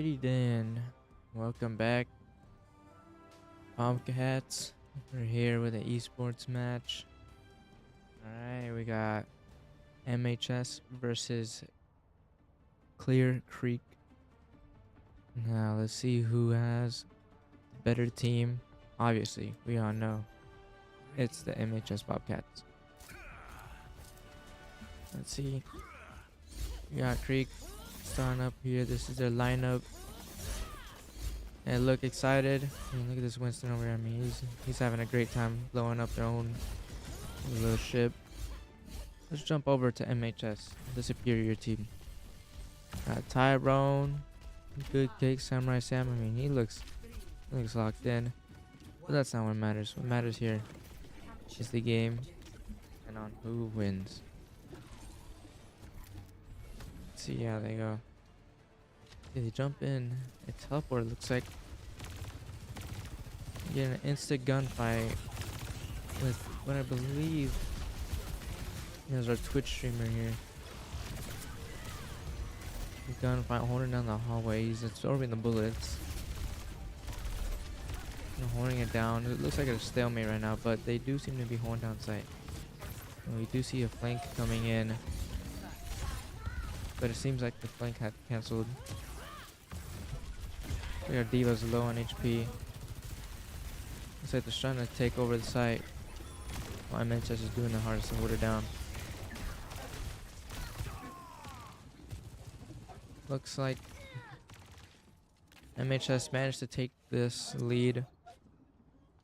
Alrighty then. Welcome back, Pumpcats. We're here with an esports match. Alright, we got MHS versus Clear Creek. Now let's see who has the better team. Obviously, we all know it's the MHS Bobcats. Let's see. We got Creek starting up here. This is their lineup. And look excited. I mean, look at this Winston over here. I mean, he's having a great time blowing up their own little ship. Let's jump over to MHS, the superior team. Got Tyrone, good kick, Samurai Sam. I mean, he looks locked in. But that's not what matters. What matters here is the game and on who wins. Let's see how they go. Okay, they jump in. They teleport, it looks like. Get an instant gunfight with what I believe is our Twitch streamer here. Gunfight, holding down the hallway. He's absorbing the bullets. And holding it down. It looks like a stalemate right now, but they do seem to be holding down sight. And we do see a flank coming in, but it seems like the flank had cancelled. Our Diva's low on HP. Looks like they're trying to take over the site, while MHS is doing the hardest to hold it down. Looks like MHS managed to take this lead.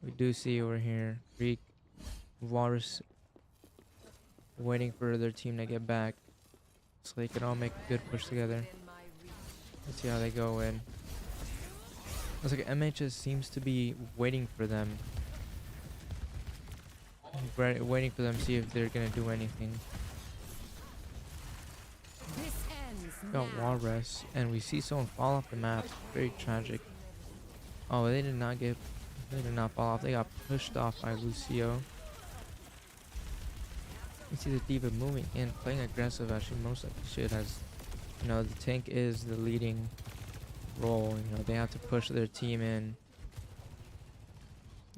We do see over here Greek, Walrus waiting for their team to get back so they can all make a good push together. Let's see how they go in. Looks like MHS seems to be waiting for them. Waiting for them to see if they're gonna do anything. Got Walrus, and we see someone fall off the map. Very tragic. Oh, they did not fall off. They got pushed off by Lucio. You see the Diva moving in, playing aggressive as she most likely should, as you know, the tank is the leading role. You know, they have to push their team in.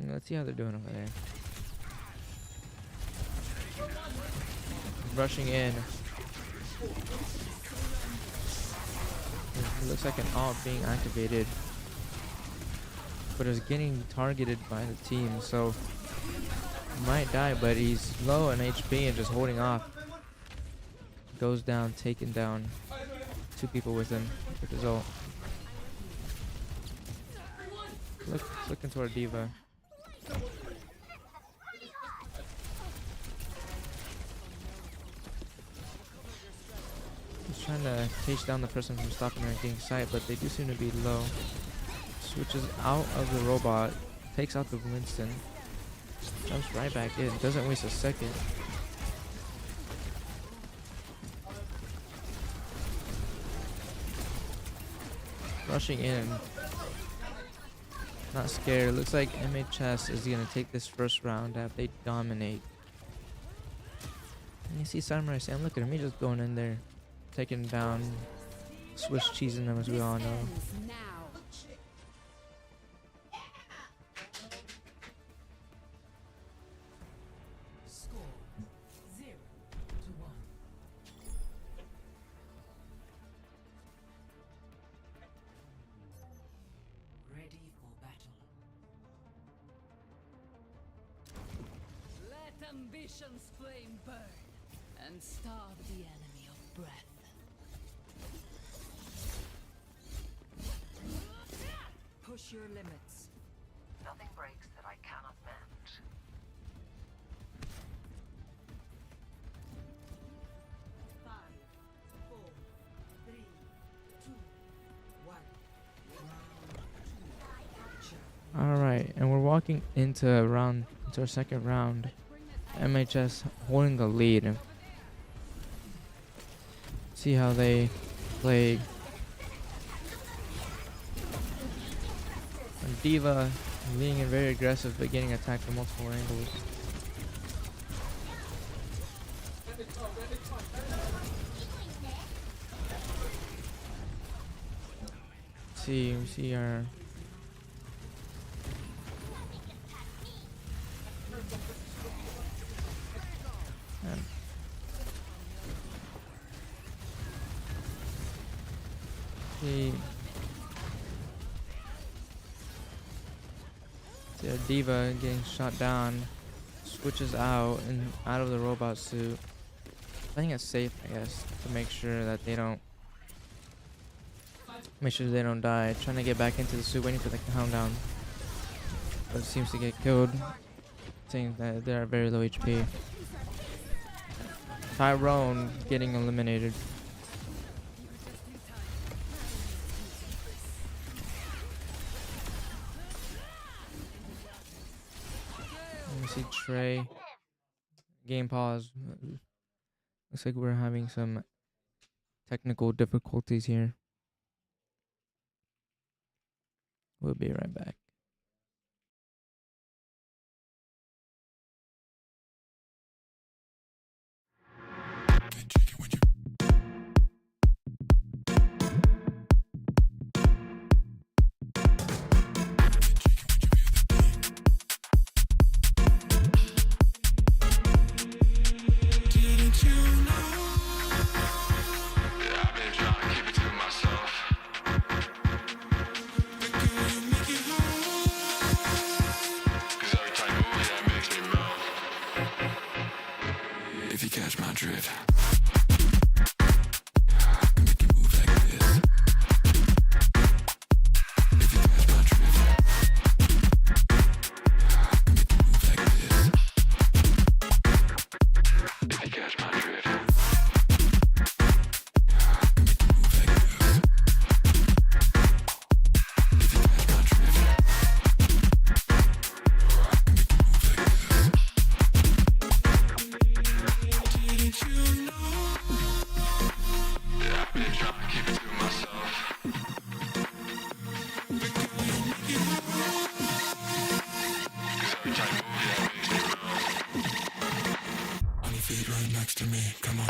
Let's see how they're doing over there. Rushing in. It looks like an ult being activated, but it's getting targeted by the team, so he might die, but he's low on HP and just holding off. Goes down, taking down two people with him with his ult. Look into our Diva. He's trying to chase down the person from stopping her and getting sight, but they do seem to be low. Switches out of the robot, takes out the Winston, jumps right back in, doesn't waste a second. Rushing in. Not scared. Looks like MHS is gonna take this first round after they dominate. And you see Samurai Sam, look at him, he's just going in there, taking down, Swiss cheesing them, as we all know. Ambition's flame burn and starve the enemy of breath. Push your limits. Nothing breaks that I cannot mend. Five, four, three, two, one. All right, and we're walking into our second round. MHS holding the lead. See how they play. And Diva being very aggressive but getting attacked from multiple angles. We see our. Man. See our diva getting shot down. Switches out and out of the robot suit. I think it's safe, I guess, to make sure that they don't. Make sure they don't die. Trying to get back into the suit, waiting for the countdown. But it seems to get killed. Saying that they're at very low HP. Tyrone getting eliminated. Let me see Trey. Game pause. Looks like we're having some technical difficulties here. We'll be right back. If you catch my drift. Right next to me, come on.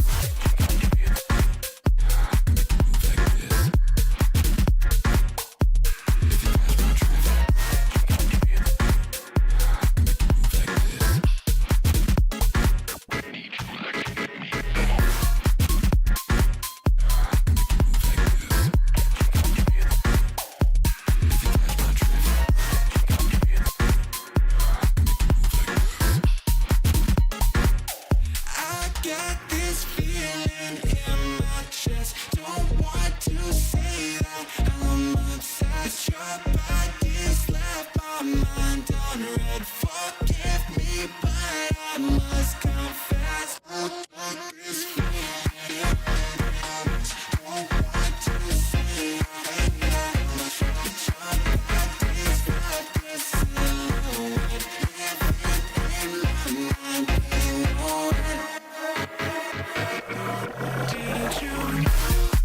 Didn't you know?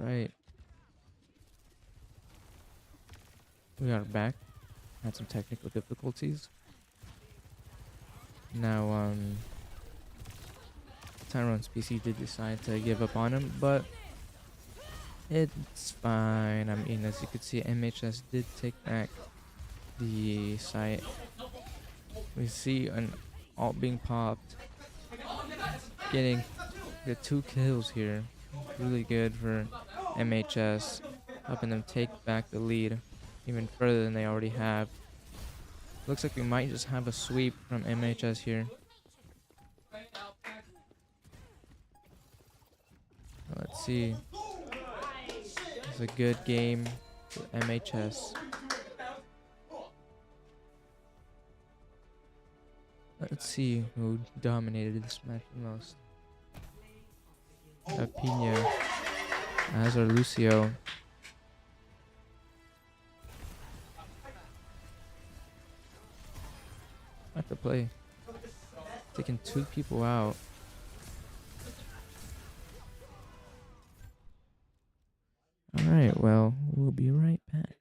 Right. We are back. Had some technical difficulties. Now, Tyrone's PC did decide to give up on him, but it's fine. I mean, as you can see, MHS did take back the site. We see an ult being popped, getting the 2 kills here. Really good for MHS, helping them take back the lead even further than they already have. Looks like we might just have a sweep from MHS here. Let's see. It's a good game for MHS. Let's see who dominated this match the most. Pina as our Lucio. At the play. Taking 2 people out. Alright, well, we'll be right back.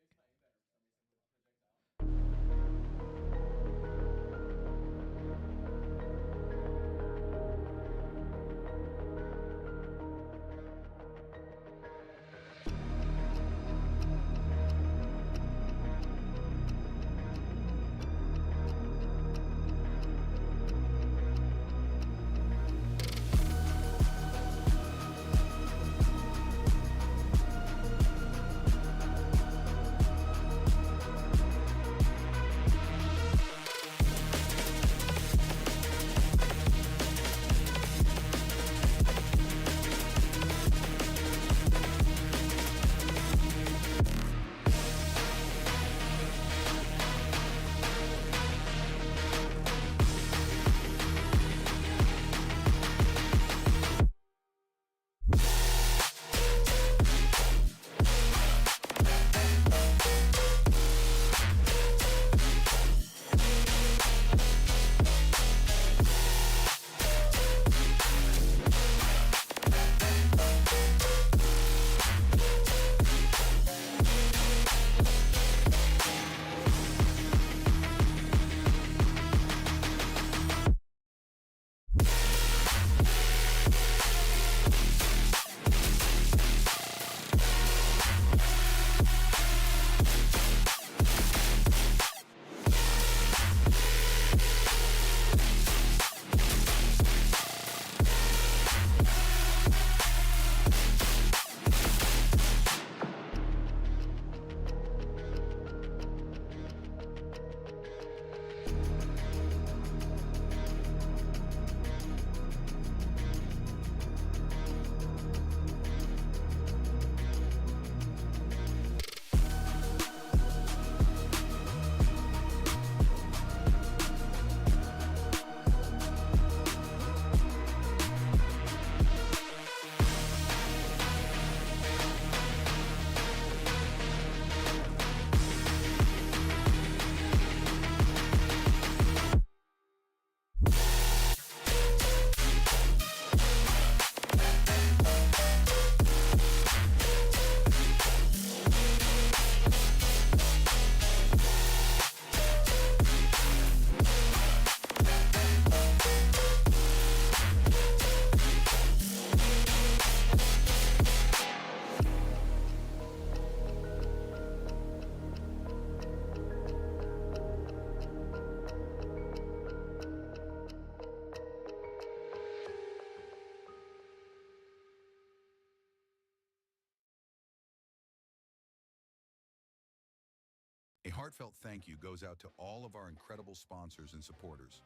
A heartfelt thank you goes out to all of our incredible sponsors and supporters.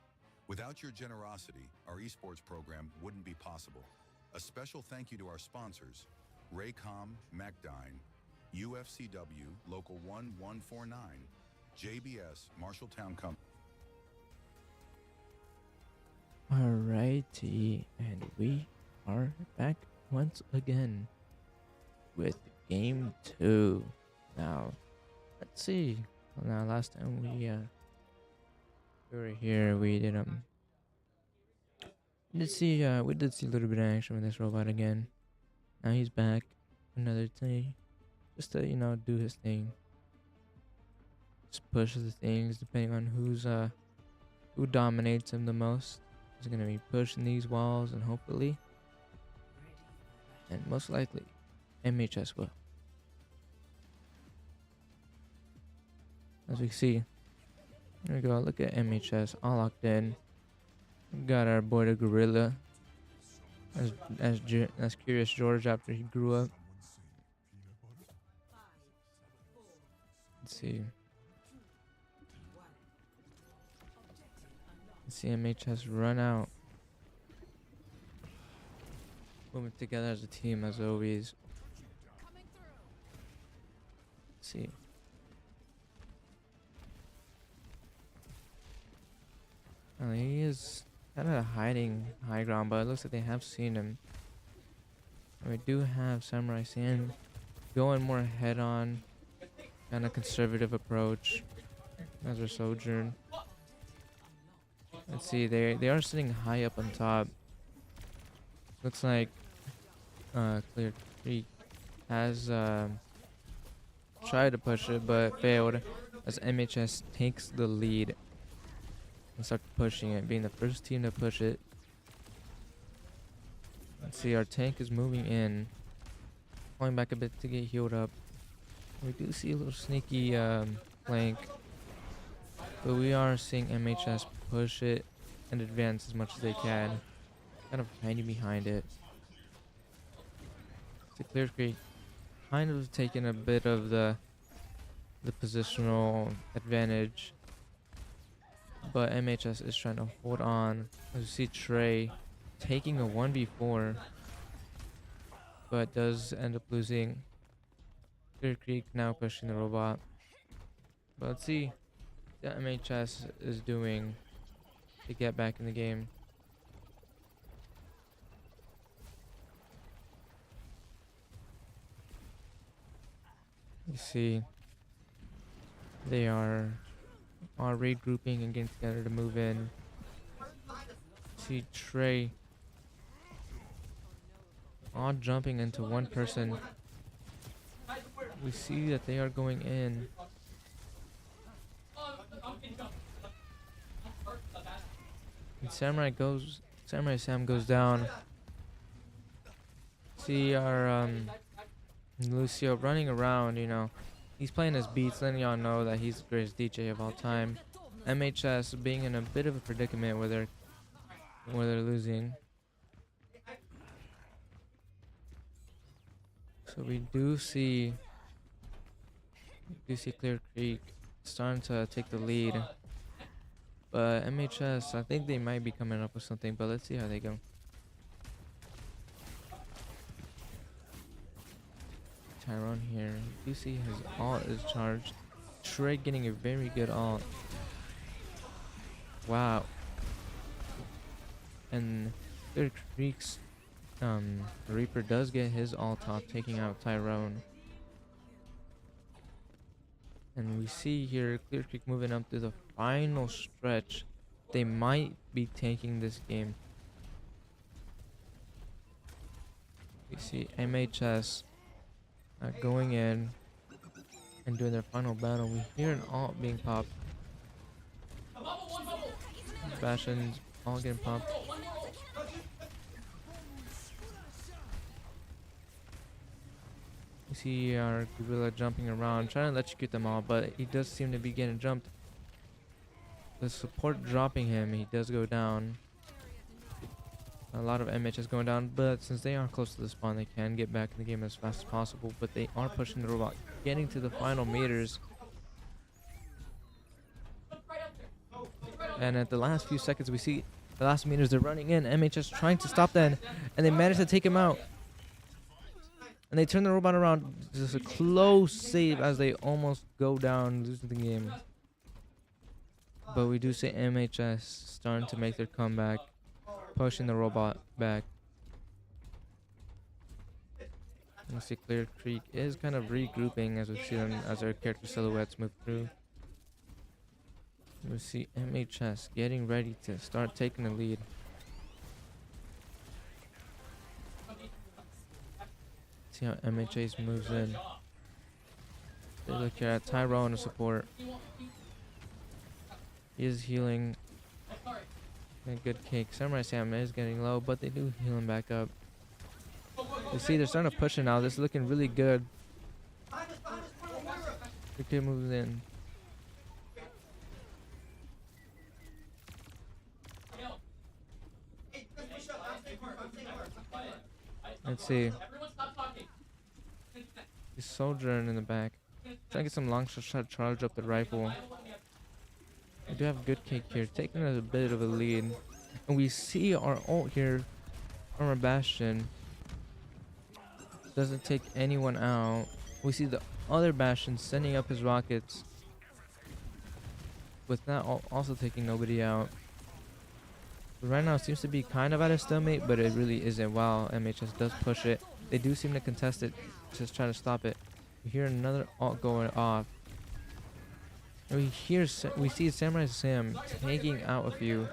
Without your generosity, our esports program wouldn't be possible. A special thank you to our sponsors, Raycom, MacDine, UFCW, Local 1149, JBS, Marshalltown Company. Alrighty, and we are back once again with game 2. Now, let's see. Well, now, last time we were here, we did we did see a little bit of action with this robot again. Now he's back. another thing, just to do his thing. Just push the things depending on who dominates him the most. He's gonna be pushing these walls, and hopefully, and most likely, MHS will. As we see, there we go. Look at MHS all locked in. We got our boy the gorilla, as Curious George after he grew up. Let's see. CMHS run out. Moving together as a team as always. Let's see. He is kind of hiding high ground, but it looks like they have seen him. And we do have Samurai Sam going more head on, kind of conservative approach as our Sojourn. Let's see, they are sitting high up on top. Looks like Clear Creek has tried to push it but failed as MHS takes the lead and start pushing it, being the first team to push it. Let's see, our tank is moving in, falling back a bit to get healed up. We do see a little sneaky flank, but we are seeing MHS push it and advance as much as they can, kind of hiding behind it. So Clear Creek kind of taking a bit of the positional advantage, but MHS is trying to hold on. As you see Trey taking a 1v4, but does end up losing. Clear Creek now pushing the robot, but let's see what MHS is doing to get back in the game. You see they are regrouping and getting together to move in. See Trey all jumping into one person. We see that they are going in. And Samurai Sam goes down. See our Lucio running around, he's playing his beats, letting y'all know that he's the greatest DJ of all time. MHS being in a bit of a predicament where they're losing. So we do see Clear Creek starting to take the lead. But MHS, I think they might be coming up with something, but let's see how they go. Tyrone here. You see his ult is charged. Trey getting a very good ult. Wow. And Clear Creek's Reaper does get his ult off, taking out Tyrone. And we see here Clear Creek moving up to the final stretch. They might be taking this game. We see MHS going in and doing their final battle. We hear an ult being popped. Bastion's all getting popped. We see our gorilla jumping around, trying to electrocute them all, but he does seem to be getting jumped. The support dropping him, he does go down. A lot of MHS going down, but since they are close to the spawn, they can get back in the game as fast as possible. But they are pushing the robot, getting to the final meters. And at the last few seconds, we see the last meters, they're running in. MHS trying to stop them, and they manage to take him out. And they turn the robot around. Just a close save as they almost go down, losing the game. But we do see MHS starting to make their comeback, pushing the robot back. You see Clear Creek is kind of regrouping as we see them as their character silhouettes move through. We see MHS getting ready to start taking the lead. see how MHA's moves in. They look here at Tyrone to support. He is healing. A good kick. Samurai Sam is getting low, but they do heal him back up. You see, they're starting to push it now. This is looking really good. The kid moves in. Let's see. He's soldiering in the back. Trying to get some long shot charge up the rifle. We do have a good kick here, taking a bit of a lead. And we see our ult here from our Bastion. Doesn't take anyone out. We see the other Bastion sending up his rockets. With that also taking nobody out. But right now it seems to be kind of at a stalemate, but it really isn't. Wow, MHS does push it. They do seem to contest it, just trying to stop it. We hear another ult going off. And we see Samurai Sam taking out a few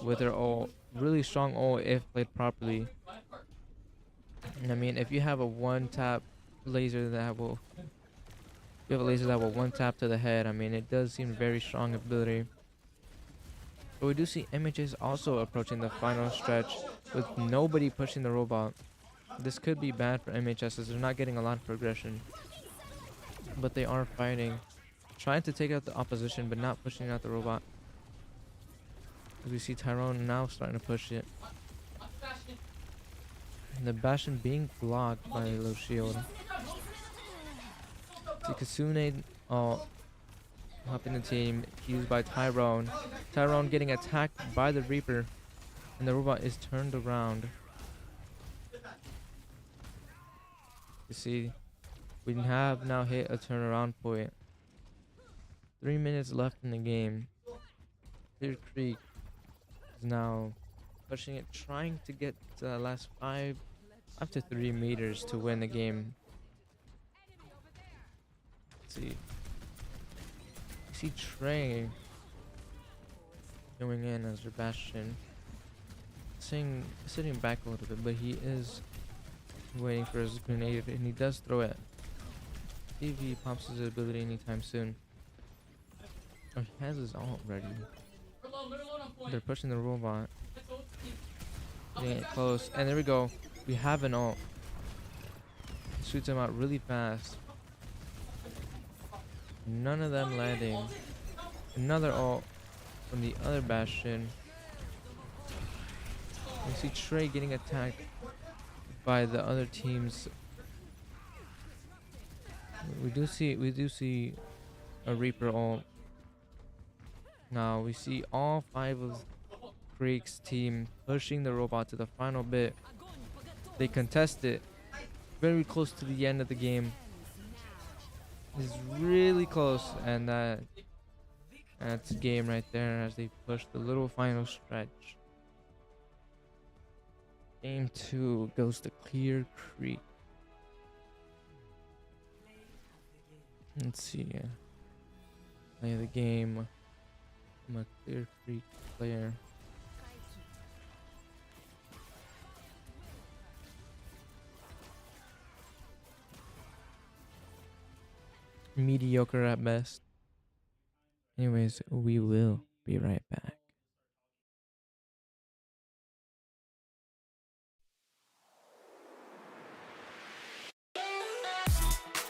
with their ult. Really strong ult if played properly. And I mean, if you have a one-tap laser that will... You have a laser that will one-tap to the head. I mean, it does seem very strong ability. But we do see MHS also approaching the final stretch with nobody pushing the robot. This could be bad for MHS as they're not getting a lot of progression. But they are fighting. Trying to take out the opposition, but not pushing out the robot. As we see Tyrone now starting to push it. And the Bastion being blocked by low shield. See Kasune helping the team, used by Tyrone. Tyrone getting attacked by the Reaper. And the robot is turned around. You see, we have now hit a turnaround point. 3 minutes left in the game. Clear Creek is now pushing it, trying to get to the last 5 up to 3 meters to win the game. Let's see. You see Trey going in as Bastion. Sitting back a little bit, but he is waiting for his grenade, and he does throw it. See if he pops his ability anytime soon. Oh, he has his ult ready. They're pushing the robot. Getting it close. And there we go. We have an ult. Shoots him out really fast. None of them landing. Another ult from the other Bastion. We see Trey getting attacked by the other teams. We do see a Reaper ult. Now we see all 5 of Creek's team pushing the robot to the final bit. They contest it very close to the end of the game. It's really close, and that's game right there as they push the little final stretch. Game 2 goes to Clear Creek. Let's see. Play the game. I'm a Clear Creek player. Mediocre at best. Anyways, we will be right back.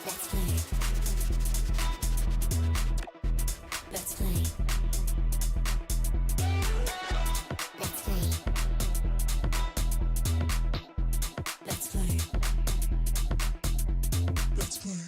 Let's play. Let's play. Let's play. Let's play. Let's play. Let's play.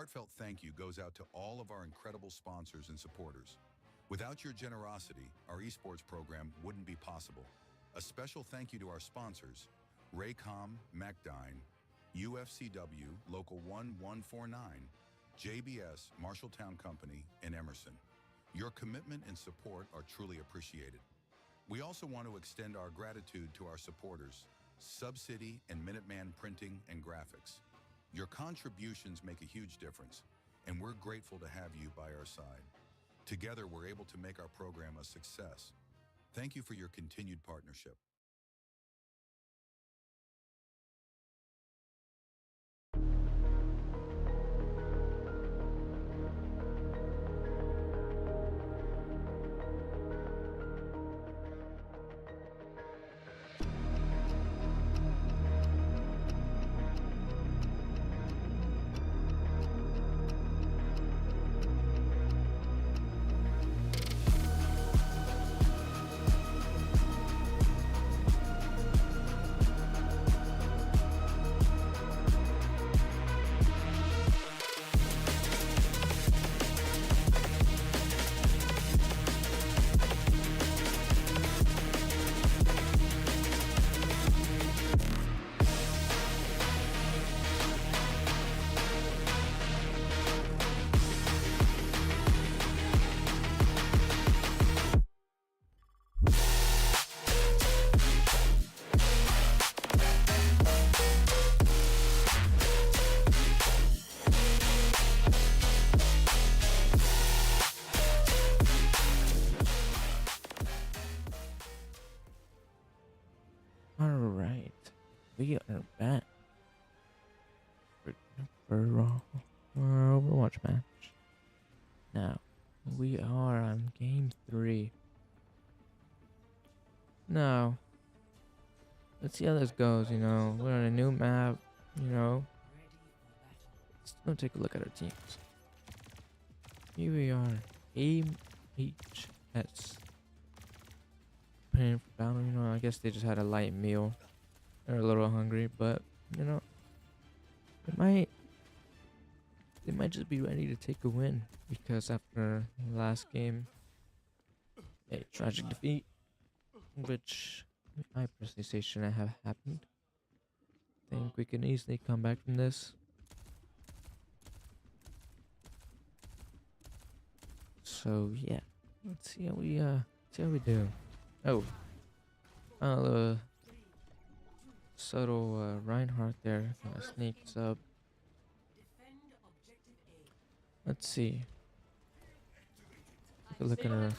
heartfelt thank you goes out to all of our incredible sponsors and supporters. Without your generosity, our esports program wouldn't be possible. A special thank you to our sponsors, Raycom, MacDine, UFCW, Local 1149, JBS, Marshalltown Company, and Emerson. Your commitment and support are truly appreciated. We also want to extend our gratitude to our supporters, Subcity and Minuteman Printing and Graphics. Your contributions make a huge difference, and we're grateful to have you by our side. Together, we're able to make our program a success. Thank you for your continued partnership. Alright, we are back for Overwatch match. Now, we are on game 3. Now, let's see how this goes, you know. We're on a new map, you know. Let's go take a look at our teams. Here we are, AMHS. Paying for battle, you know, I guess they just had a light meal. They're a little hungry, but, you know, they might just be ready to take a win, because after the last game, a tragic defeat, which I personally say shouldn't have happened. I think we can easily come back from this. So yeah, let's see how we do. Oh, subtle Reinhardt there kind of sneaks up. Let's see. Take a look at her.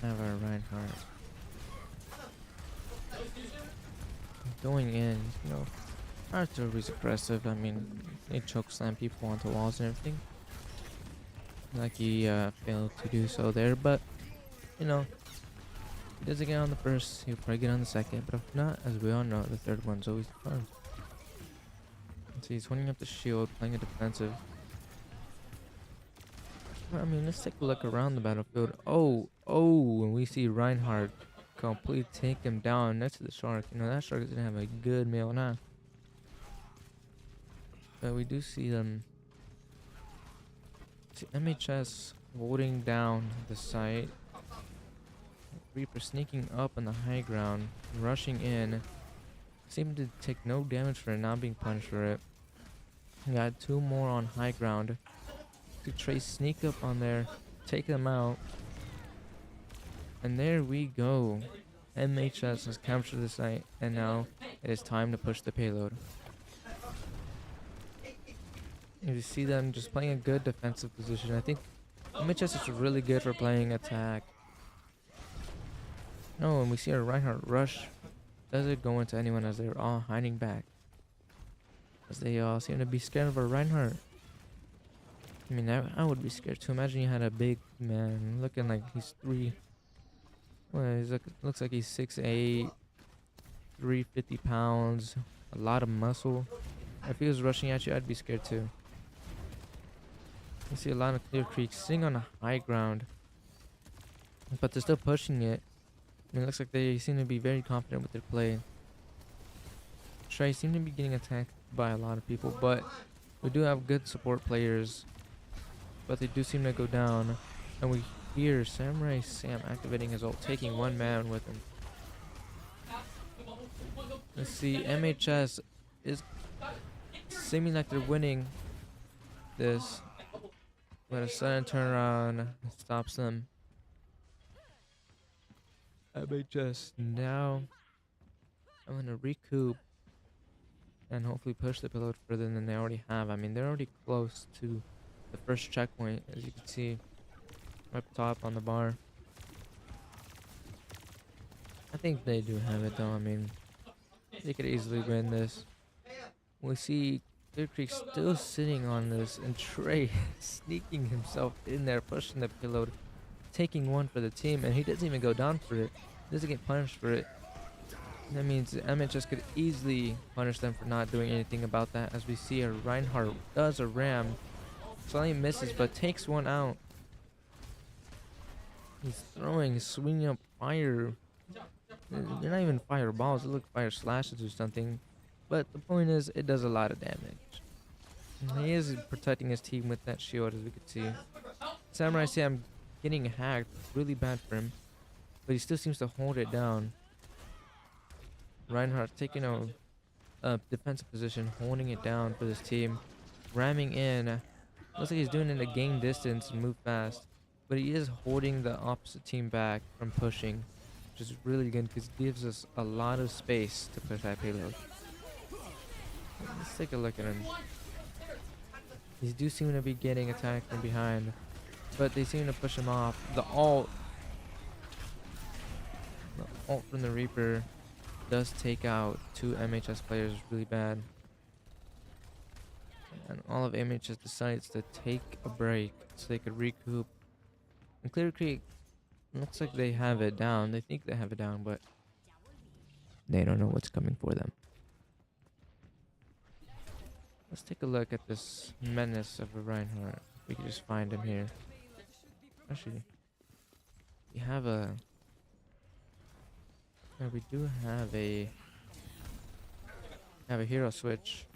Have our Reinhardt going in. You know, Arthur is aggressive. I mean, they choke slam people onto walls and everything. Like he failed to do so there, but you know, he doesn't get on the first, he'll probably get on the second, but if not, as we all know, the third one's always fun. See, he's holding up the shield, playing a defensive. Well, I mean, let's take a look around the battlefield. Oh, and we see Reinhardt completely take him down next to the shark. You know, that shark is gonna have a good meal now. But we do see them. MHS holding down the site. Reaper sneaking up on the high ground, rushing in. Seemed to take no damage for it, not being punished for it. We got 2 more on high ground. Trace sneak up on there, take them out. And there we go. MHS has captured the site, and now it is time to push the payload. You see them just playing a good defensive position. I think MHS is really good for playing attack. No, and we see our Reinhardt rush. Doesn't go into anyone as they're all hiding back. As they all seem to be scared of our Reinhardt. I mean, I would be scared too. Imagine you had a big man looking like he's 3. Well, looks like he's 6'8", 350 pounds, a lot of muscle. If he was rushing at you, I'd be scared too. You see a lot of Clear Creek sitting on a high ground, but they're still pushing it. I mean, it looks like they seem to be very confident with their play. Trey seem to be getting attacked by a lot of people, but we do have good support players. But they do seem to go down. And we hear Samurai Sam activating his ult, taking one man with him. Let's see, MHS is seeming like they're winning this. But a sudden turnaround stops them. MHS now, I'm going to recoup and hopefully push the payload further than they already have. I mean, they're already close to the first checkpoint, as you can see up top on the bar. I think they do have it though. I mean, they could easily win this. We see Clear Creek still sitting on this, and Trey sneaking himself in there, pushing the payload, taking one for the team, and he doesn't even go down for it. Doesn't get punished for it. That means MHS could easily punish them for not doing anything about that, as we see a Reinhardt does a ram. Slightly misses, but takes one out. He's throwing, swinging up fire. They're not even fireballs, they look fire slashes or something. But the point is, it does a lot of damage. And he is protecting his team with that shield, as we can see. Samurai Sam getting hacked, really bad for him. But he still seems to hold it down. Reinhardt taking a defensive position, holding it down for this team. Ramming in. Looks like he's doing it at game distance and move fast. But he is holding the opposite team back from pushing, which is really good because it gives us a lot of space to push that payload. Let's take a look at him. These do seem to be getting attacked from behind, but they seem to push him off. The ult from the Reaper does take out two MHS players really bad. And all of MHS decides to take a break so they could recoup. And Clear Creek looks like they have it down. They think they have it down, but they don't know what's coming for them. Let's take a look at this menace of a Reinhardt. We can just find him here. Actually, we have a... Yeah, we do have a hero switch.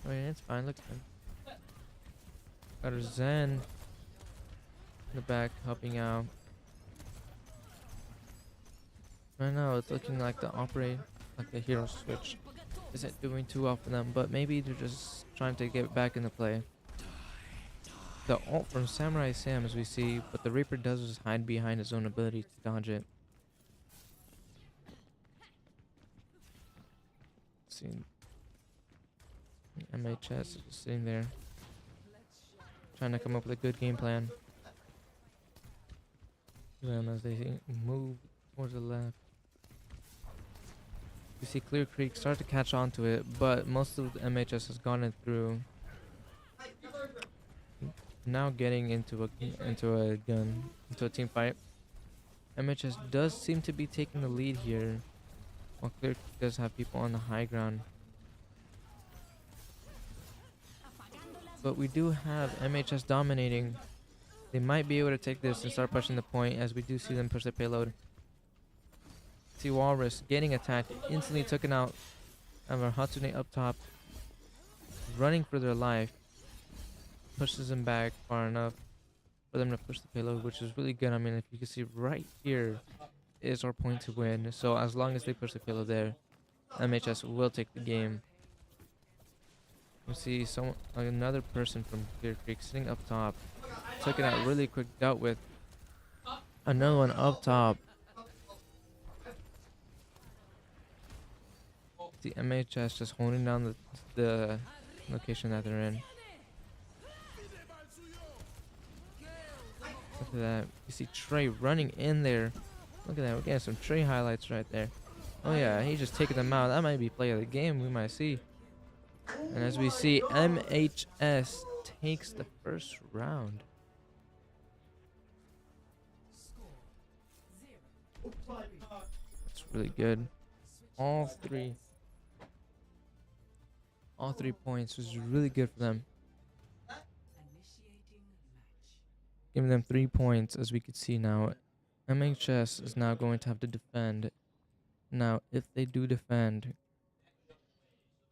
Oh yeah, it's fine. Look at him. Got our Zen in the back helping out. Right now, it's looking like the hero switch isn't doing too well for them, but maybe they're just trying to get back into play. The ult from Samurai Sam, as we see, what the Reaper does is hide behind his own ability to dodge it. See, MHS is just sitting there, trying to come up with a good game plan. Them as they move towards the left. You see Clear Creek start to catch on to it, but most of the MHS has gone in through. Now getting into a team fight. MHS does seem to be taking the lead here, while Clear Creek does have people on the high ground. But we do have MHS dominating. They might be able to take this and start pushing the point, as we do see them push the payload. See Walrus getting attacked, instantly taken out. Have our Hatsune up top, running for their life. Pushes them back far enough for them to push the payload, which is really good. I mean, if you can see right here is our point to win. So as long as they push the payload there, MHS will take the game. You see another person from Clear Creek sitting up top. Took it out really quick, dealt with. Another one up top. The MHS just holding down the location that they're in. Look at that. You see Trey running in there. Look at that. We're getting some Trey highlights right there. Oh yeah, he's just taking them out. That might be play of the game, we might see. And as we see, MHS takes the first round. That's really good. All three points was really good for them. Giving them 3 points, as we can see now. MHS is now going to have to defend. Now, if they do defend,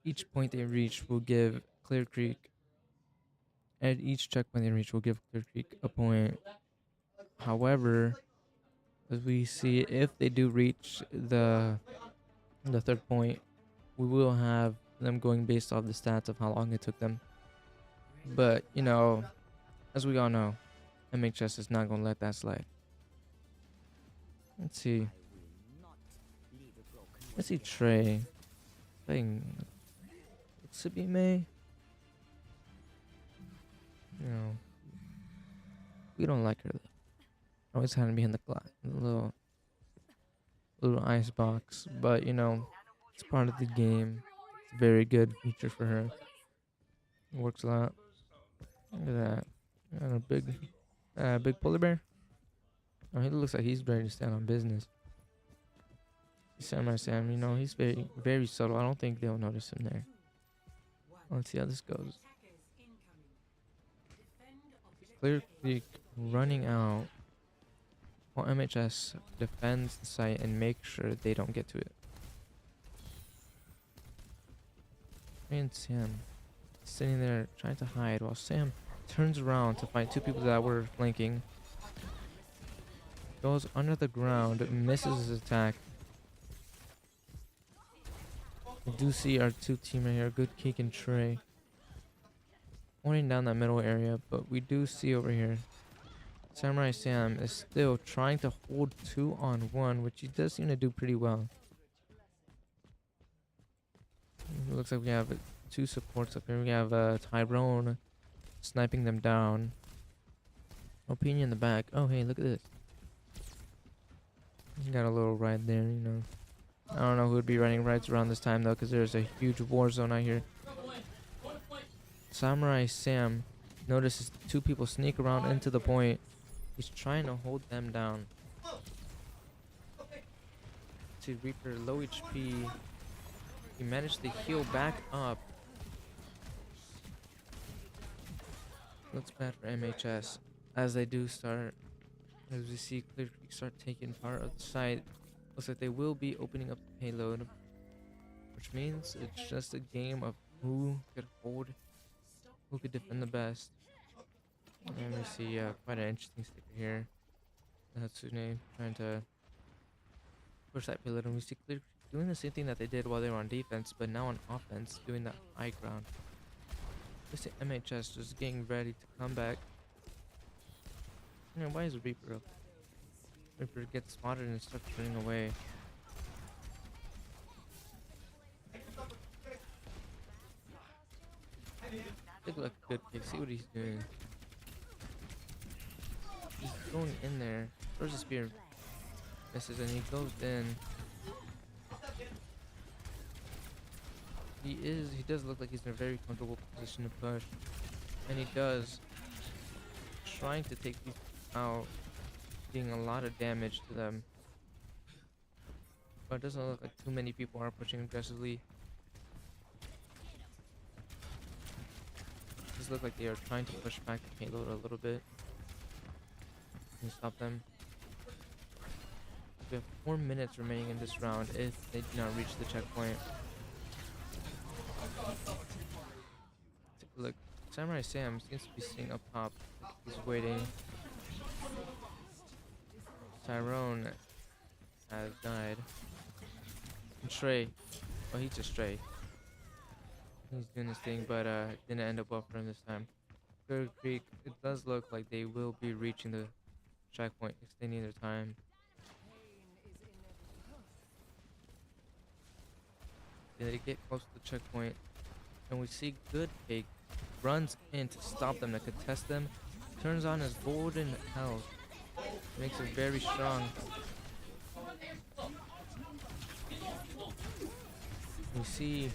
Each point they reach will give Clear Creek. At each checkpoint they reach will give Clear Creek a point. However, as we see, if they do reach the third point, we will have them going based off the stats of how long it took them. But you know, as we all know, MHS is not gonna let that slide. Let's see. Let's see Trey playing May. You know, we don't like her though. Always had to be in the little ice box, but you know, it's part of the game. It's a very good feature for her. It works a lot. Look at that. And a big polar bear. Oh, he looks like he's ready to stand on business. Samurai Sam, you know, he's very subtle. I don't think they'll notice him there. Let's see how this goes. Clear Creek running out while MHS defends the site and makes sure they don't get to it. And Sam sitting there trying to hide while Sam turns around to find two people that were flanking. Goes under the ground, misses his attack. We do see our two teammates here, Good Cake and Trey, holding down that middle area, but we do see over here Samurai Sam is still trying to hold 2-on-1, which he does seem to do pretty well. It looks like we have two supports up here. We have Tyrone sniping them down. Opinion in the back. Oh, hey, look at this. He got a little ride there, you know. I don't know who would be running rides around this time, though, because there's a huge war zone out here. Samurai Sam notices two people sneak around into the point. He's trying to hold them down. To Reaper, low HP. He managed to heal back up. Looks bad for MHS. As they do start, as we see Clear Creek start taking part of the site. Looks like they will be opening up the payload. Which means it's just a game of who could hold, who could defend the best. And we see quite an interesting sticker here. Hatsune trying to push that payload, and we see Clear doing the same thing that they did while they were on defense, but now on offense, doing the high ground. We see MHS just getting ready to come back. You know, why is Reaper up? Reaper gets spotted and starts running away. Take a look at Good Pig, see what he's doing. He's going in there, throws a spear, misses, and he goes in. He does look like he's in a very comfortable position to push. And he does. Trying to take these out, doing a lot of damage to them. But it doesn't look like too many people are pushing aggressively. It does look like they are trying to push back the payload a little bit. Can stop them. We have 4 minutes remaining in this round if they do not reach the checkpoint. Take a look. Samurai Sam seems to be sitting up top. He's waiting. Tyrone has died. And Trey. Well, he's just Trey. He's doing his thing, but didn't end up well for him this time. Clear Creek, it does look like they will be reaching the checkpoint, extending their time. They get close to the checkpoint, and we see Good Pig runs in to stop them, to contest them, turns on his golden health, makes it very strong. We see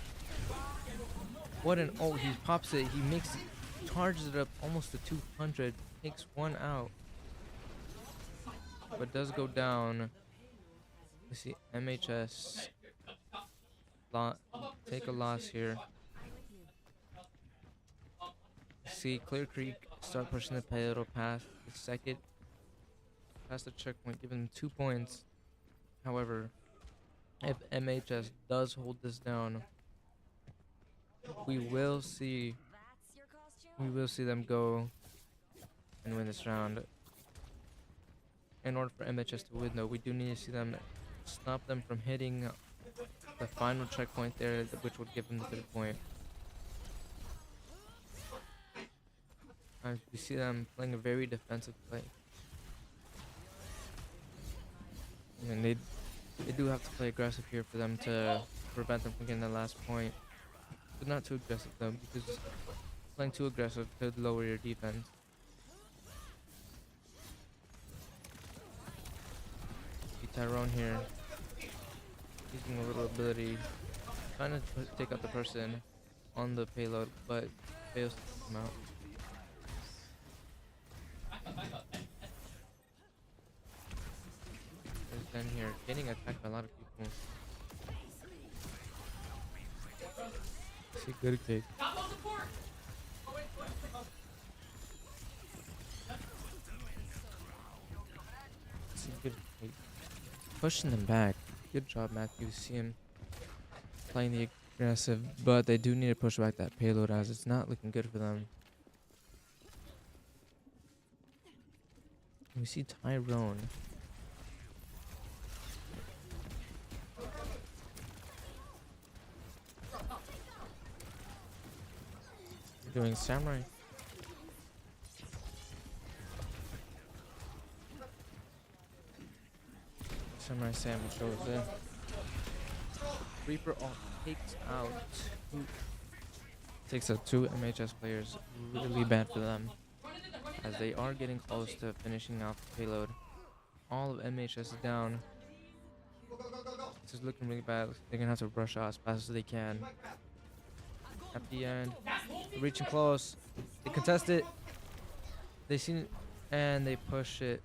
what an ult, he pops it, charges it up almost to 200, takes one out, but does go down. We see MHS take a loss here. See Clear Creek start pushing the payload past the checkpoint, giving them 2 points. However, if MHS does hold this down, we will see them go and win this round. In order for MHS to win, though, we do need to see them stop them from hitting the final checkpoint there, which would give them the 3rd point. We see them playing a very defensive play. I mean, they do have to play aggressive here for them to prevent them from getting the last point. But not too aggressive though, because playing too aggressive could lower your defense. See Tyrone here, using a little ability, trying to take out the person on the payload, but fails to take him out. There's Ben here, getting attacked by a lot of people. It's a good kick. It's a good kick. Pushing them back. Good job, Matthew. See him playing the aggressive, but they do need to push back that payload as it's not looking good for them. We see Tyrone. Doing samurai. Samurai Sam goes in. Reaper takes out two MHS players. Really bad for them, as they are getting close to finishing off the payload. All of MHS is down. This is looking really bad. They're gonna have to rush out as fast as they can. At the end, reaching close. They contest it. They see it, and they push it.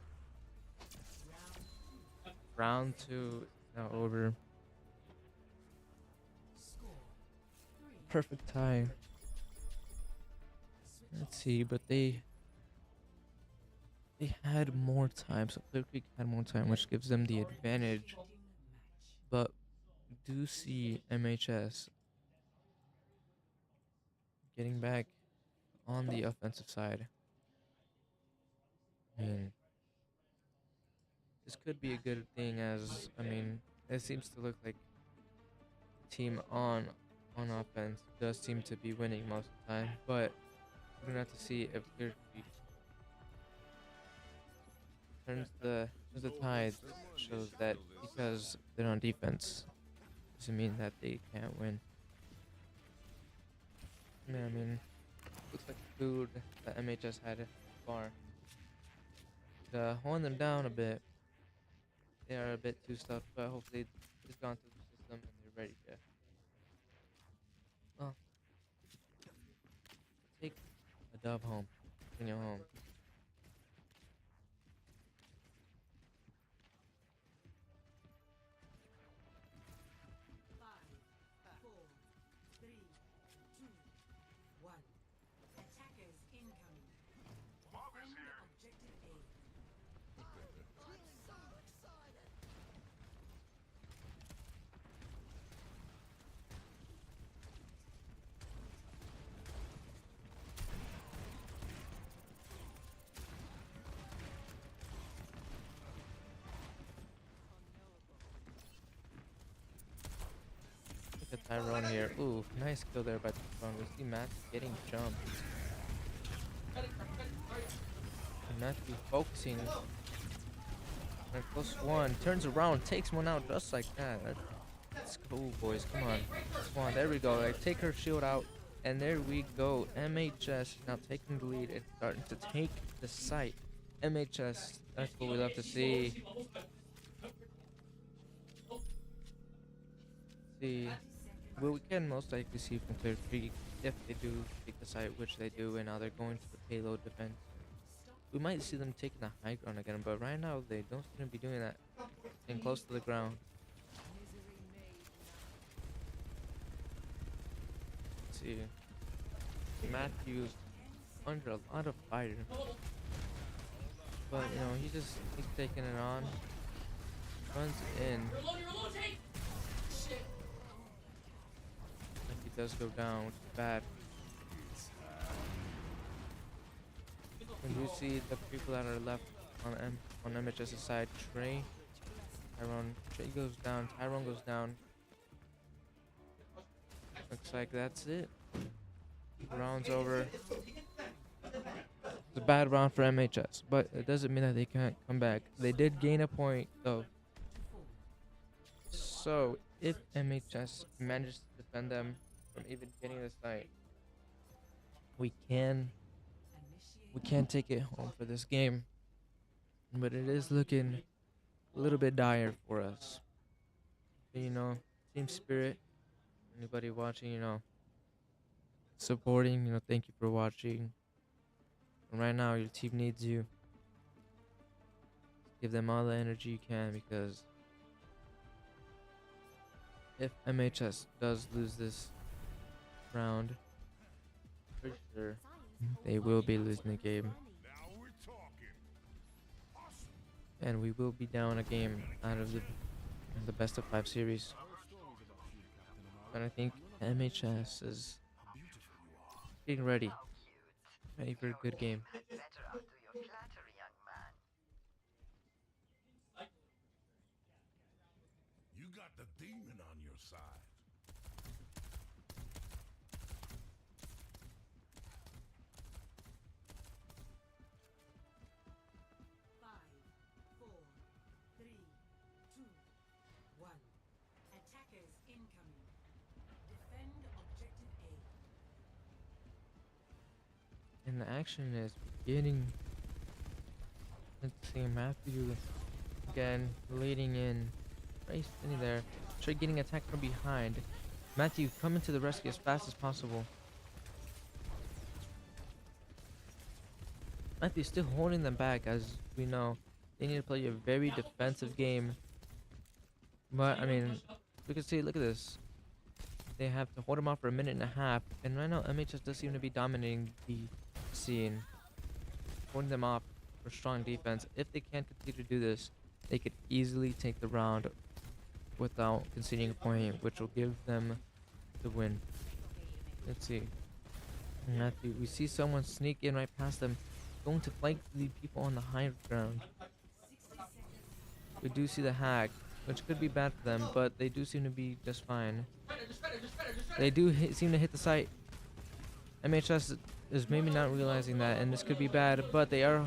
Round 2 now over. Perfect tie. Let's see, but they had more time, so Clear Creek had more time, which gives them the advantage. But do see MHS getting back on the offensive side. I mean, this could be a good thing, as I mean, it seems to look like the team on offense does seem to be winning most of the time, but we're gonna have to see if Clear Creek turns the tide. Shows that because they're on defense doesn't mean that they can't win. Yeah, I mean, looks like the food that MHS had far. Holding them down a bit. They are a bit too stuffed, but hopefully it's gone through the system and they're ready to, well, take a dub home. Bring it home. Look at Tyrone here. Ooh, nice kill there by Tyrone. We see Matthew getting jumped. And Matthew focusing. And close one. Turns around, takes one out just like that. Let's go, boys. Come on. Come on, there we go. Like, take her shield out. And there we go. MHS now taking the lead and starting to take the site. MHS, that's what we love to see. Well, we can most likely see from Clear Creek if they do take the site, which they do, and now they're going to the payload defense. We might see them taking the high ground again, but right now they don't seem to be doing that. Getting close to the ground. Let's see. Matthews under a lot of fire. But, you know, he's taking it on. Runs in. Like he does go down, which is bad. And you see the people that are left on MHS's side. Trey goes down. Tyrone goes down. Looks like that's it. Round's over. It's a bad round for MHS, but it doesn't mean that they can't come back. They did gain a point though. So if MHS manages to defend them from even getting the site, we can take it home for this game. But it is looking a little bit dire for us. You know, team spirit. Anybody watching, you know, supporting, you know, thank you for watching. And right now, your team needs you. Give them all the energy you can, because if MHS does lose this round, for sure, they will be losing the game. And we will be down a game out of the best of 5 series. But I think MHS is getting ready for a good game. Better outdo your flattery, young man. You got the demon on your side. Five, four, three, two, one. Attackers incoming. Defend objective A. And the action is beginning. Let's see, Matthew again leading in. Right sitting there. Trey getting attacked from behind. Matthew coming to the rescue as fast as possible. Matthew's still holding them back, as we know. They need to play a very defensive game. But I mean, you can see, look at this. They have to hold him off for a minute and a half. And right now, MHS does seem to be dominating the scene. Holding them off for strong defense. If they can continue to do this, they could easily take the round without conceding a point, which will give them the win. Let's see. Matthew, we see someone sneak in right past them, going to flank the people on the high ground. We do see the hack, which could be bad for them, but they do seem to be just fine. They do seem to hit the site. MHS is maybe not realizing that, and this could be bad, but they are.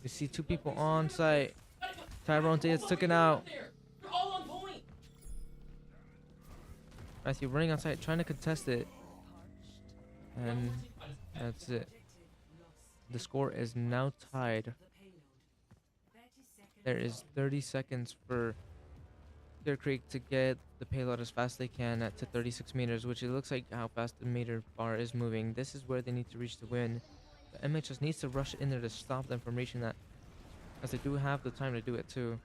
We see 2 people on site. Tyrone gets taken out. Matthew running on site, trying to contest it. And that's it. The score is now tied. There is 30 seconds for Clear Creek to get the payload as fast as they can to 36 meters, which it looks like how fast the meter bar is moving. This is where they need to reach to win. The MHS needs to rush in there to stop them from reaching that, as they do have the time to do it too.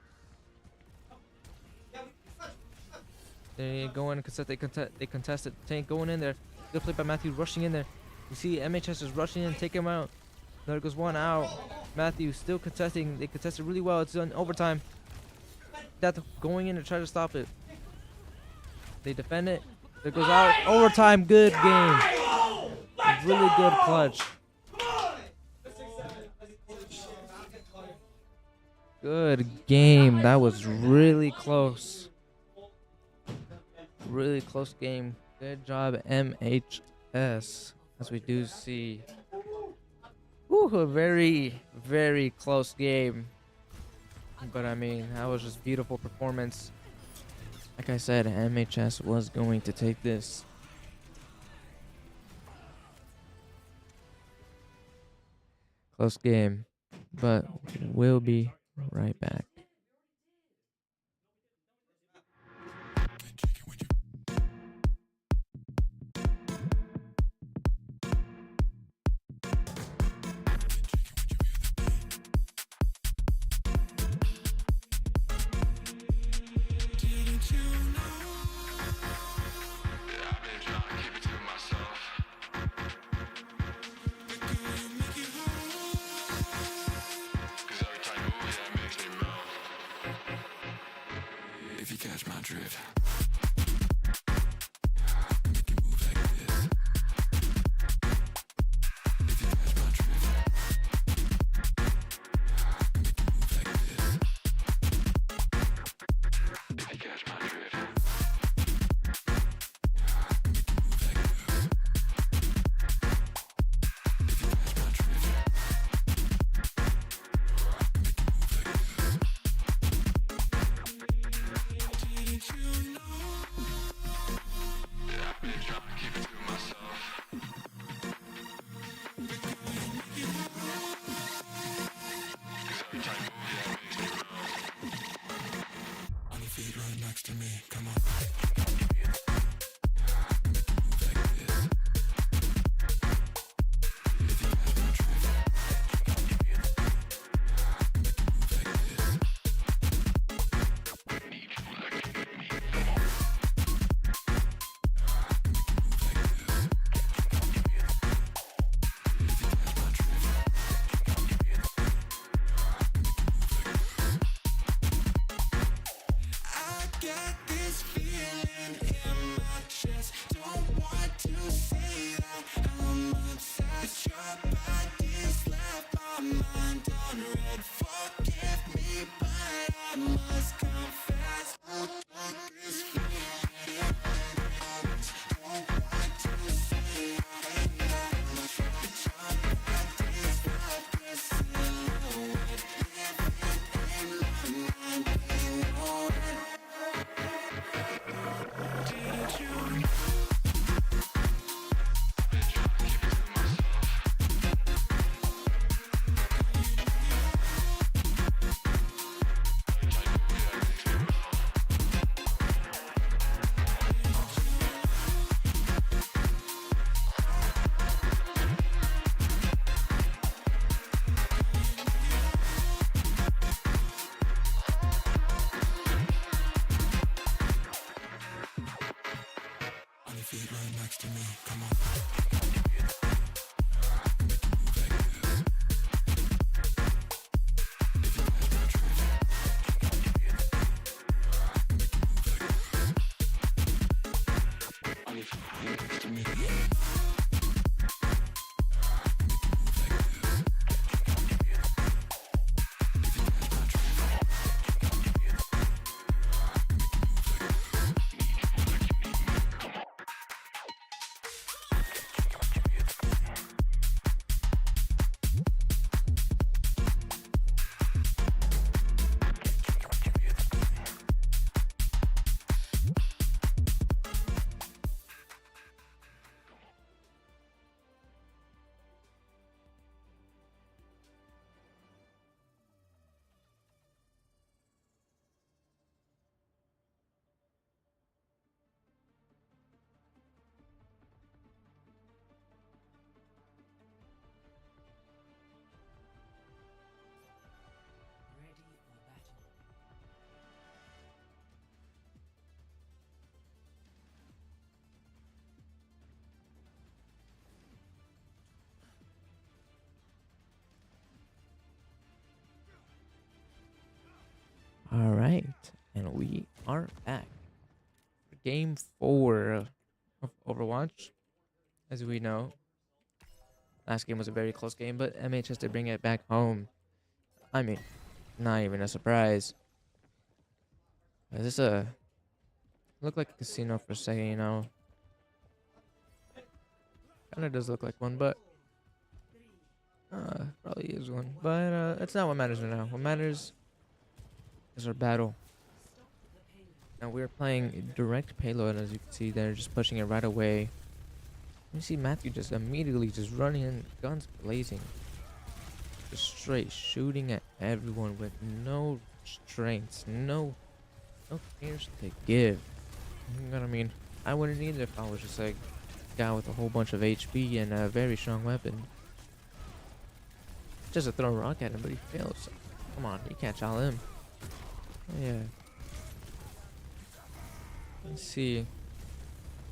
They go in and they contest it. Tank going in there. Good play by Matthew, rushing in there. You see MHS is rushing in, take him out. There goes one out. Matthew still contesting. They contested really well. It's on overtime. Death going in to try to stop it. They defend it. There goes out. Overtime. Good game. Really good clutch. Good game. That was really close. Really close game. Good job, MHS. As we do see. Whew, a very, very close game. But I mean, that was just beautiful performance. Like I said, MHS was going to take this. Close game. But we'll be right back. If you catch my drift, make you move feet right next to me. Come on. I get this feeling in my chest. Don't want to say that I'm obsessed. Your body's left my mind on red. Forgive me, but I must confess. I get this feeling in my chest. Don't want to say that your body's left this silhouette. Living in my mind, you know it. Did you know? On your feet right next to me. Come on. On your feet right next to me. Ready for battle. All right, and we are back for game 4 of Overwatch. As we know, last game was a very close game, but MH has to bring it back home. I mean, not even a surprise. Is this look like a casino for a second, you know? Kind of does look like one, but probably is one. But that's not what matters right now. What matters is our battle. Now we're playing direct payload, as you can see there, just pushing it right away. You see Matthew just immediately just running in, guns blazing, just straight shooting at everyone with no restraints, no cares to give. You know what I mean? I wouldn't either if I was just like a guy with a whole bunch of HP and a very strong weapon. Just to throw a rock at him, but he fails. Come on, you can't chow him. Oh, yeah. Let's see.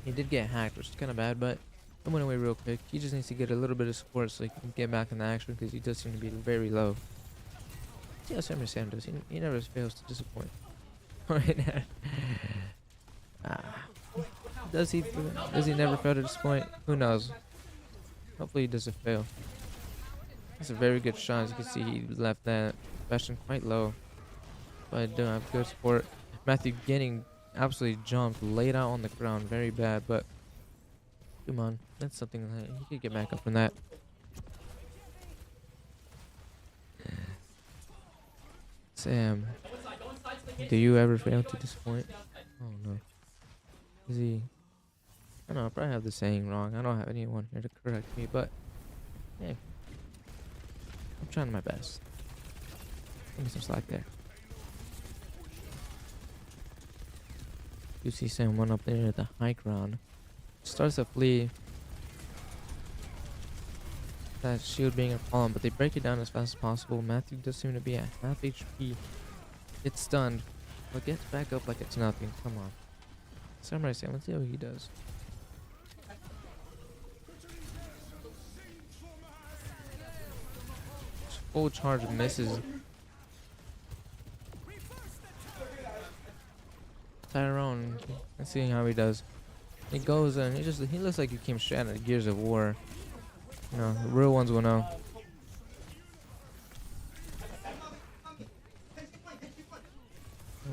He did get hacked, which is kind of bad, but it went away real quick. He just needs to get a little bit of support so he can get back in the action because he does seem to be very low. See how Sam does. He never fails to disappoint. Right. Does he never fail to disappoint? Who knows? Hopefully he doesn't fail. That's a very good shot. As you can see, he left that Bastion quite low. But I do have good support. Matthew getting absolutely jumped, laid out on the ground, very bad. But come on, that's something that he could get back up from that. Sam, do you ever fail to disappoint? Oh no. Is he? I don't know. I probably have the saying wrong. I don't have anyone here to correct me, but hey, I'm trying my best. Give me some slack there. You see someone up there at the high ground. Starts to flee. That shield being a problem, but they break it down as fast as possible. Matthew does seem to be at half HP. Gets stunned, but gets back up like it's nothing. Come on. Samurai Sam, let's see how he does. Full charge misses. Tyrone, let's see how he does. He goes and he looks like he came straight out of Gears of War. You know, the real ones will know.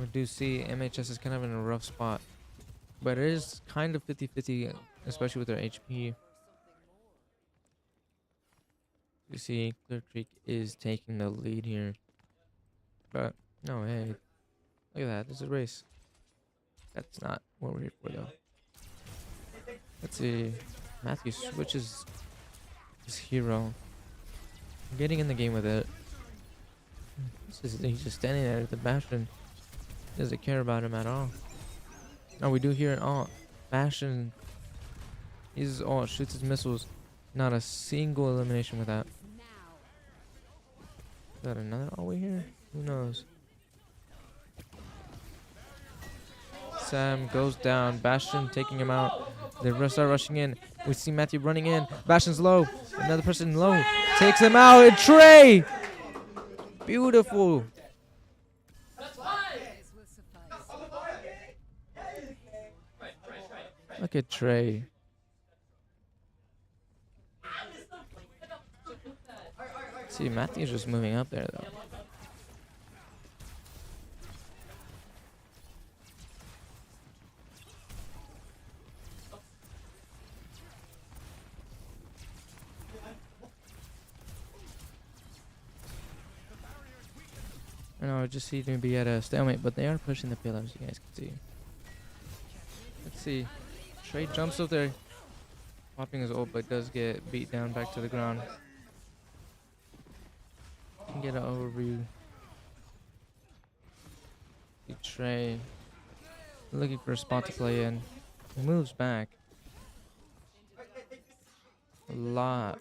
We do see MHS is kind of in a rough spot, but it is kind of 50-50, especially with their HP. You see Clear Creek is taking the lead here, but no, hey, look at that, there's a race. That's not what we're here for though. Let's see, Matthew switches his hero, getting in the game with it. He's just standing there at the Bastion. Doesn't care about him at all. Oh, we do hear an ult. Bastion uses ult, shoots his missiles. Not a single elimination with that. Is that another ult we hear? Who knows? Sam goes down. Bastion taking him out. They start rushing in. We see Matthew running in. Bastion's low. Another person low. Takes him out. And Trey! Beautiful. Look at Trey. See, Matthew's just moving up there though. I know, I just seem to be at a stalemate, but they are pushing the pillars, you guys can see. Let's see. Trey jumps up there, popping his ult, but does get beat down back to the ground. Can get an overview. See Trey looking for a spot to play in. He moves back a lot,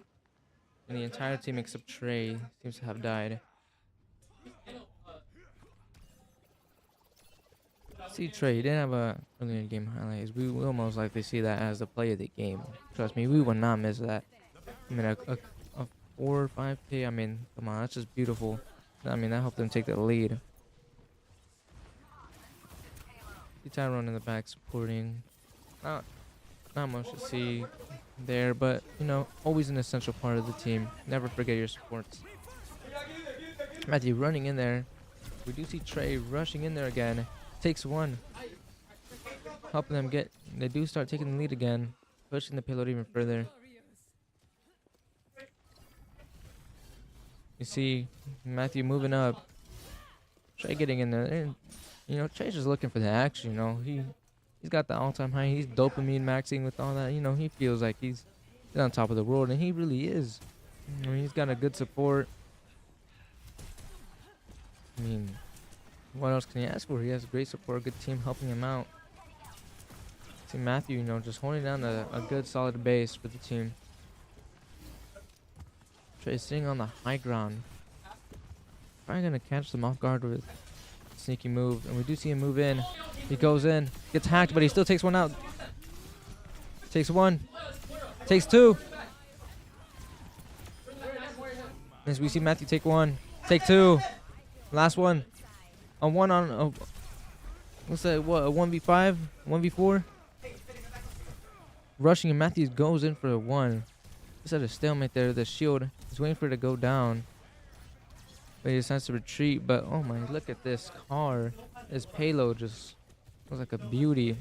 and the entire team except Trey seems to have died. See Trey, he didn't have a early game highlights. We will most likely see that as the play of the game. Trust me, we will not miss that. I mean, a 4 or 5K, I mean, come on, that's just beautiful. I mean, that helped them take the lead. See Tyrone in the back supporting. Not much to see there, but, you know, always an essential part of the team. Never forget your supports. Matthew running in there. We do see Trey rushing in there again. Takes one, helping them get. They do start taking the lead again, pushing the payload even further. You see Matthew moving up, Trey getting in there. And, you know, Trey's just looking for the action. You know, he's got the all-time high. He's dopamine maxing with all that. You know, he feels like he's on top of the world, and he really is. I mean, he's got a good support. I mean, what else can he ask for? He has great support, a good team helping him out. See Matthew, you know, just holding down a good solid base for the team. Trey sitting on the high ground. Probably gonna catch them off guard with a sneaky move. And we do see him move in. He goes in, gets hacked, but he still takes one out. Takes one. Takes two. As we see Matthew take one. Take two. Last one. A one on what's that? What, a 1v5? 1v4? Rushing and Matthews goes in for a one. Just at a stalemate there. The shield is waiting for it to go down. But he decides to retreat. But oh my, look at this car. This payload just looks like a beauty.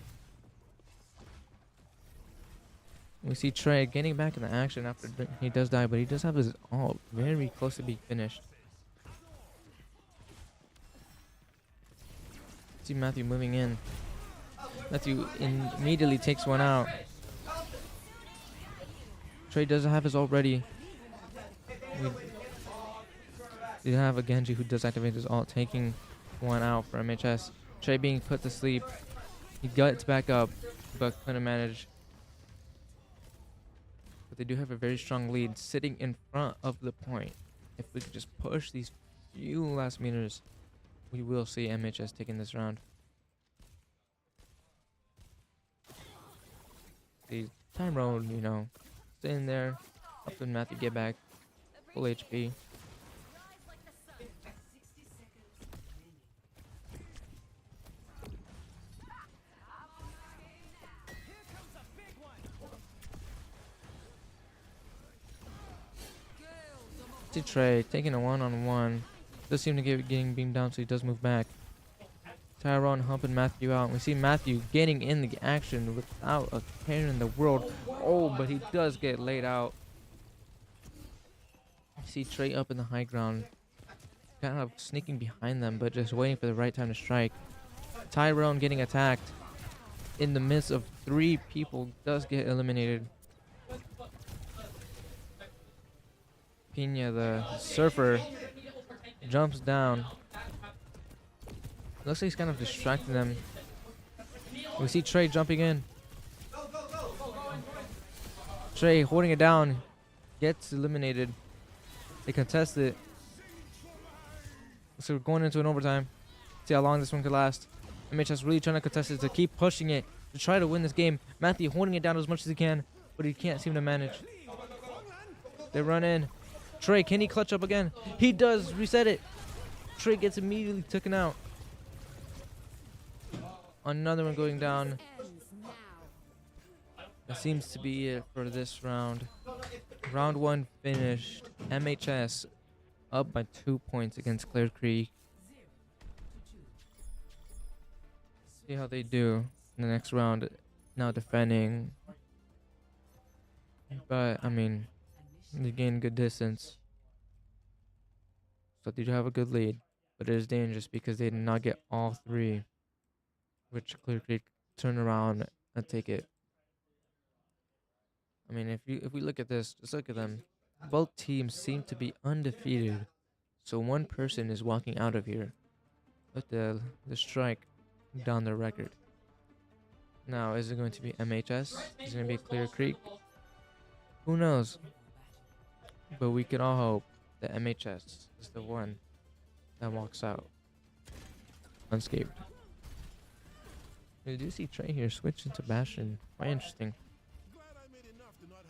We see Trey getting back in the action after he does die, but he does have his ult very close to being finished. See Matthew moving in. Matthew immediately takes one out. Trey doesn't have his ult ready. We have a Genji who does activate his ult, taking one out for MHS. Trey being put to sleep. He gets back up, but couldn't manage. But they do have a very strong lead sitting in front of the point. If we could just push these few last meters, we will see MHS taking this round. The Tyrone, you know, staying there, helping Matthew get back full HP. See Trey taking a one-on-one. Does seem to get getting beamed down, so he does move back. Tyrone helping Matthew out. We see Matthew getting in the action without a care in the world. Oh, but he does get laid out. See Trey up in the high ground, kind of sneaking behind them, but just waiting for the right time to strike. Tyrone getting attacked in the midst of 3 people, does get eliminated. Pina, the surfer, jumps down. Looks like he's kind of distracting them. We see Trey jumping in. Trey holding it down, gets eliminated. They contest it. So we're going into an overtime. See how long this one could last. MHS really trying to contest it, to keep pushing it, to try to win this game. Matthew holding it down as much as he can, but he can't seem to manage. They run in. Trey, can he clutch up again? He does reset it. Trey gets immediately taken out. Another one going down. That seems to be it for this round. Round 1 finished. MHS up by 2 points against Clear Creek. See how they do in the next round. Now defending. But, I mean, they gain good distance. So they do have a good lead. But it is dangerous because they did not get all 3. Which Clear Creek turn around and take it. I mean, if we look at this, just look at them. Both teams seem to be undefeated. So one person is walking out of here with the strike down the record. Now, is it going to be MHS? Is it going to be Clear Creek? Who knows? But we can all hope that MHS is the one that walks out unscathed. We do see Trey here switch into Bastion. Quite interesting.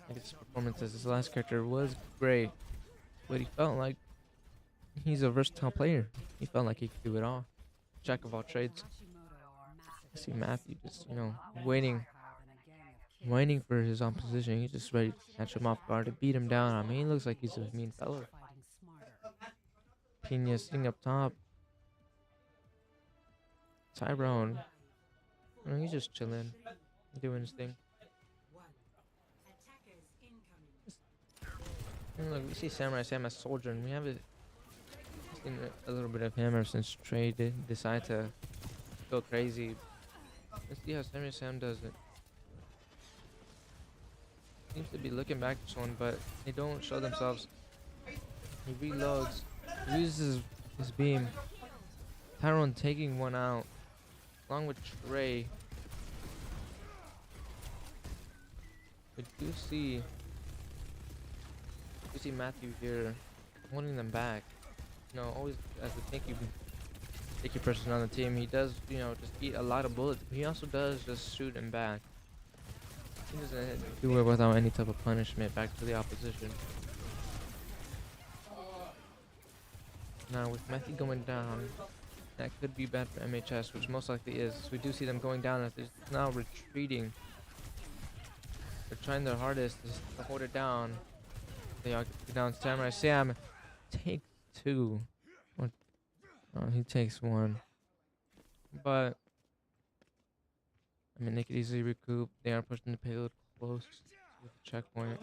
I guess his performances, his last character was great, but he felt like he's a versatile player. He felt like he could do it all. Jack of all trades. I see Matthew just, you know, waiting for his opposition. He's just ready to catch him off guard, to beat him down. I mean, he looks like he's a mean fellow. Pina sitting up top. Tyrone. You know, he's just chilling, doing his thing. And look, we see Samurai Sam as soldier, and we haven't seen a little bit of him ever since Trey did decide to go crazy. Let's see how Samurai Sam does it. Seems to be looking back to someone, but they don't show themselves. He reloads, he uses his beam. Tyrone taking one out, along with Trey. We do see Matthew here holding them back. You know, always as the tanky person on the team. He does, you know, just eat a lot of bullets. But he also does just shoot him back. He doesn't do it without any type of punishment back to the opposition. Now with Matthew going down, that could be bad for MHS, which most likely is. We do see them going down as they're now retreating. They're trying their hardest to hold it down. They are down. Samurai Sam takes 2. Or, he takes 1. But I mean, they could easily recoup. They are pushing the payload close with the checkpoint.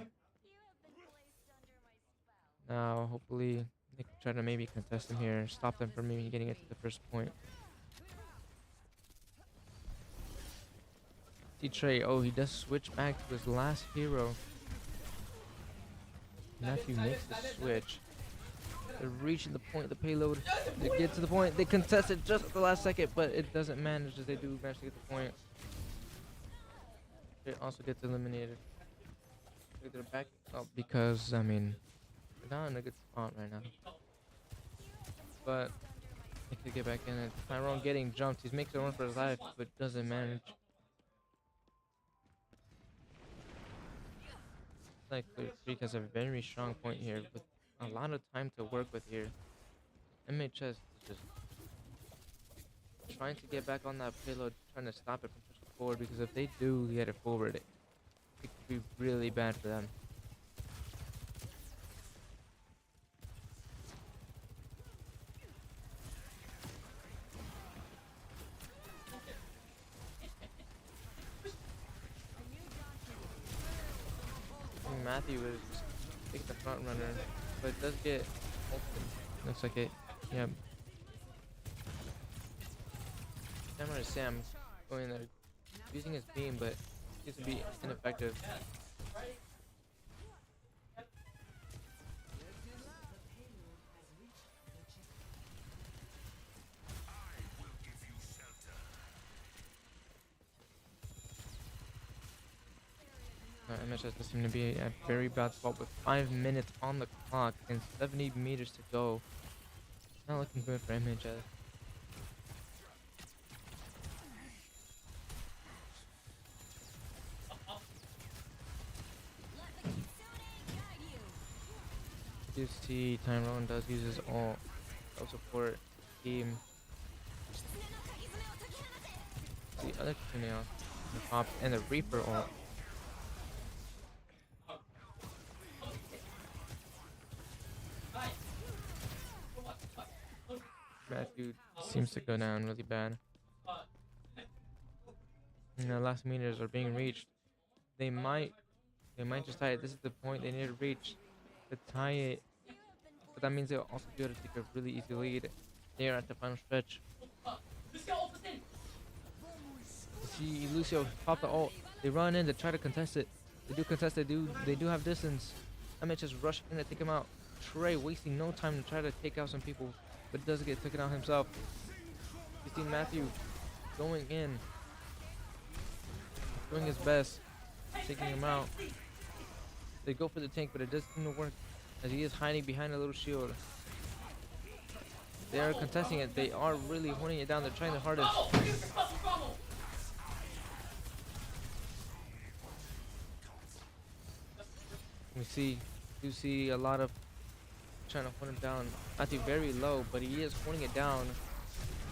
Now, hopefully, they can try to maybe contest them here and stop them from maybe getting it to the first point. See Trey. Oh, he does switch back to his last hero. Matthew makes the switch. They're reaching the point of the payload. They get to the point. They contest it just at the last second, but it doesn't manage as they do manage to get the point. It also gets eliminated. They're back up because, I mean, they're not in a good spot right now. But they could get back in it. Tyrone getting jumped. He's making a run for his life, but doesn't manage. Like, Clear Creek has a very strong point here with a lot of time to work with here. MHS is just trying to get back on that payload, trying to stop it from pushing forward, because if they do get it forward, it could be really bad for them. Matthew is taking the front runner, but it does get ulted. Looks like it. Yep. Samurai Sam going in there, using his beam, but seems to be ineffective. MHS does seem to be at a very bad spot with 5 minutes on the clock and 70 meters to go. Not looking good for MHS. You see Tyrone does use his ult. Help support team. The other Kunio, the pop and the Reaper ult. Matthew seems to go down really bad. And the last meters are being reached. They might just tie it. This is the point they need to reach to tie it. But that means they'll also be able to take a really easy lead. They are at the final stretch. You see Lucio pop the ult. They run in to try to contest it. They do contest it. They do have distance. MH is rushing in to take him out. Trey wasting no time to try to take out some people, but does get taken out himself. You see Matthew going in, doing his best, taking him out. They go for the tank, but it doesn't seem to work as he is hiding behind a little shield. They are contesting it. They are really holding it down. They're trying their hardest. We do see a lot of trying to hold him down. Matthew very low, but he is holding it down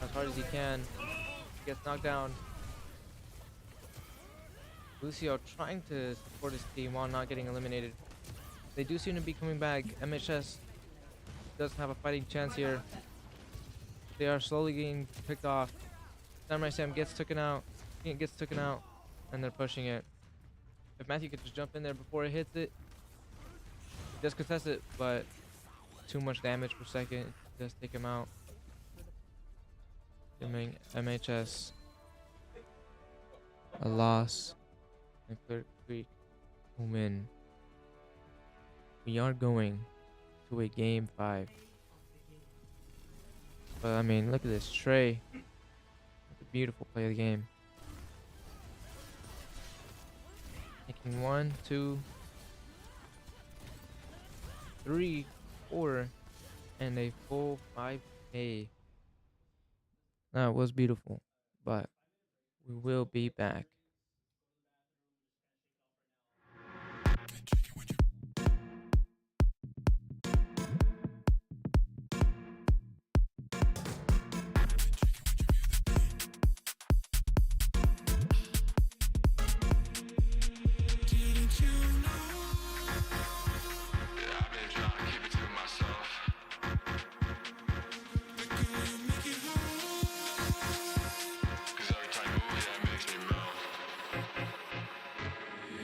as hard as he can. He gets knocked down. Lucio trying to support his team while not getting eliminated. They do seem to be coming back. MHS does have a fighting chance here. They are slowly getting picked off. Samurai Sam gets taken out. And they're pushing it. If Matthew could just jump in there before it hits it, he does contest it, but too much damage per second. It does take him out. Giving MHS a loss and Clear Creek a win. We are going to a game 5. But I mean, look at this Trey. The beautiful play of the game. Making 1, 2, 3, 4, and a full 5K. That was beautiful, but we will be back.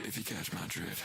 If you catch my drift.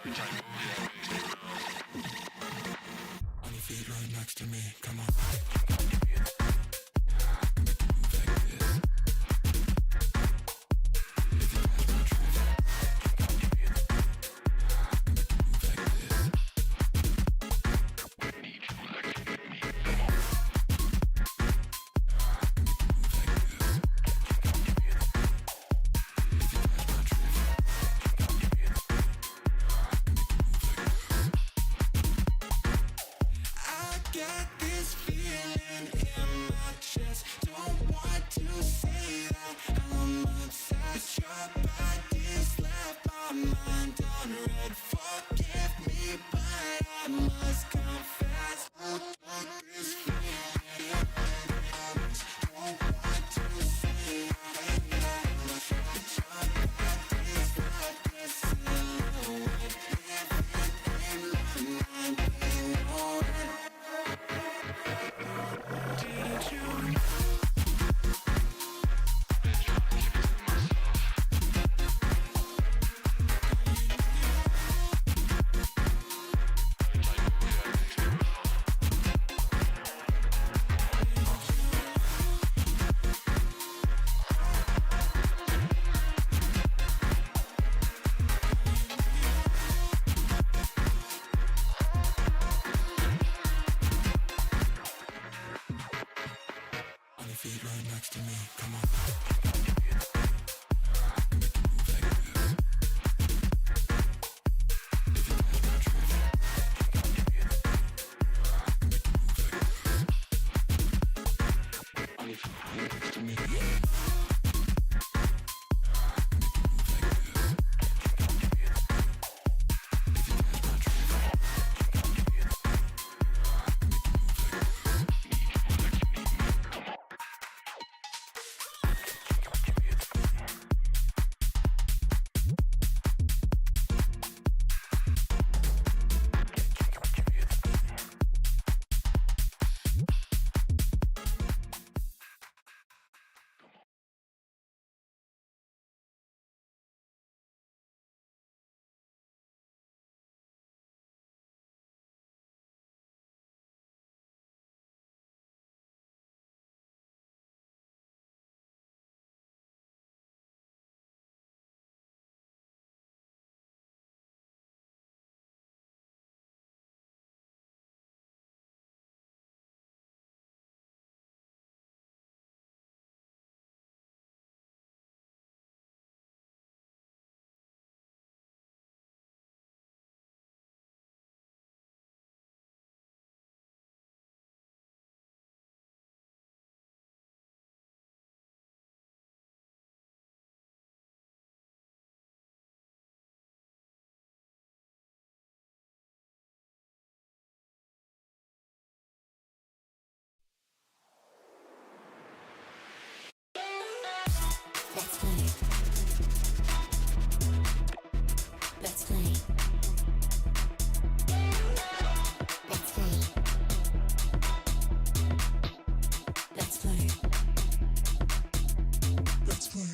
On your feet right next to me, come on. I get this feeling in my chest. Don't want to say that I'm obsessed. Your body's left my mind on red. Forgive me, but I must confess. I get this feeling in my chest. Don't want to say that your body's like this silhouette. Living in my mind, you know it. Did you know? On your feet right next to me, come on. On your feet right next to me. Let's play. Let's play. Let's play. Let's play. Let's play. Let's play.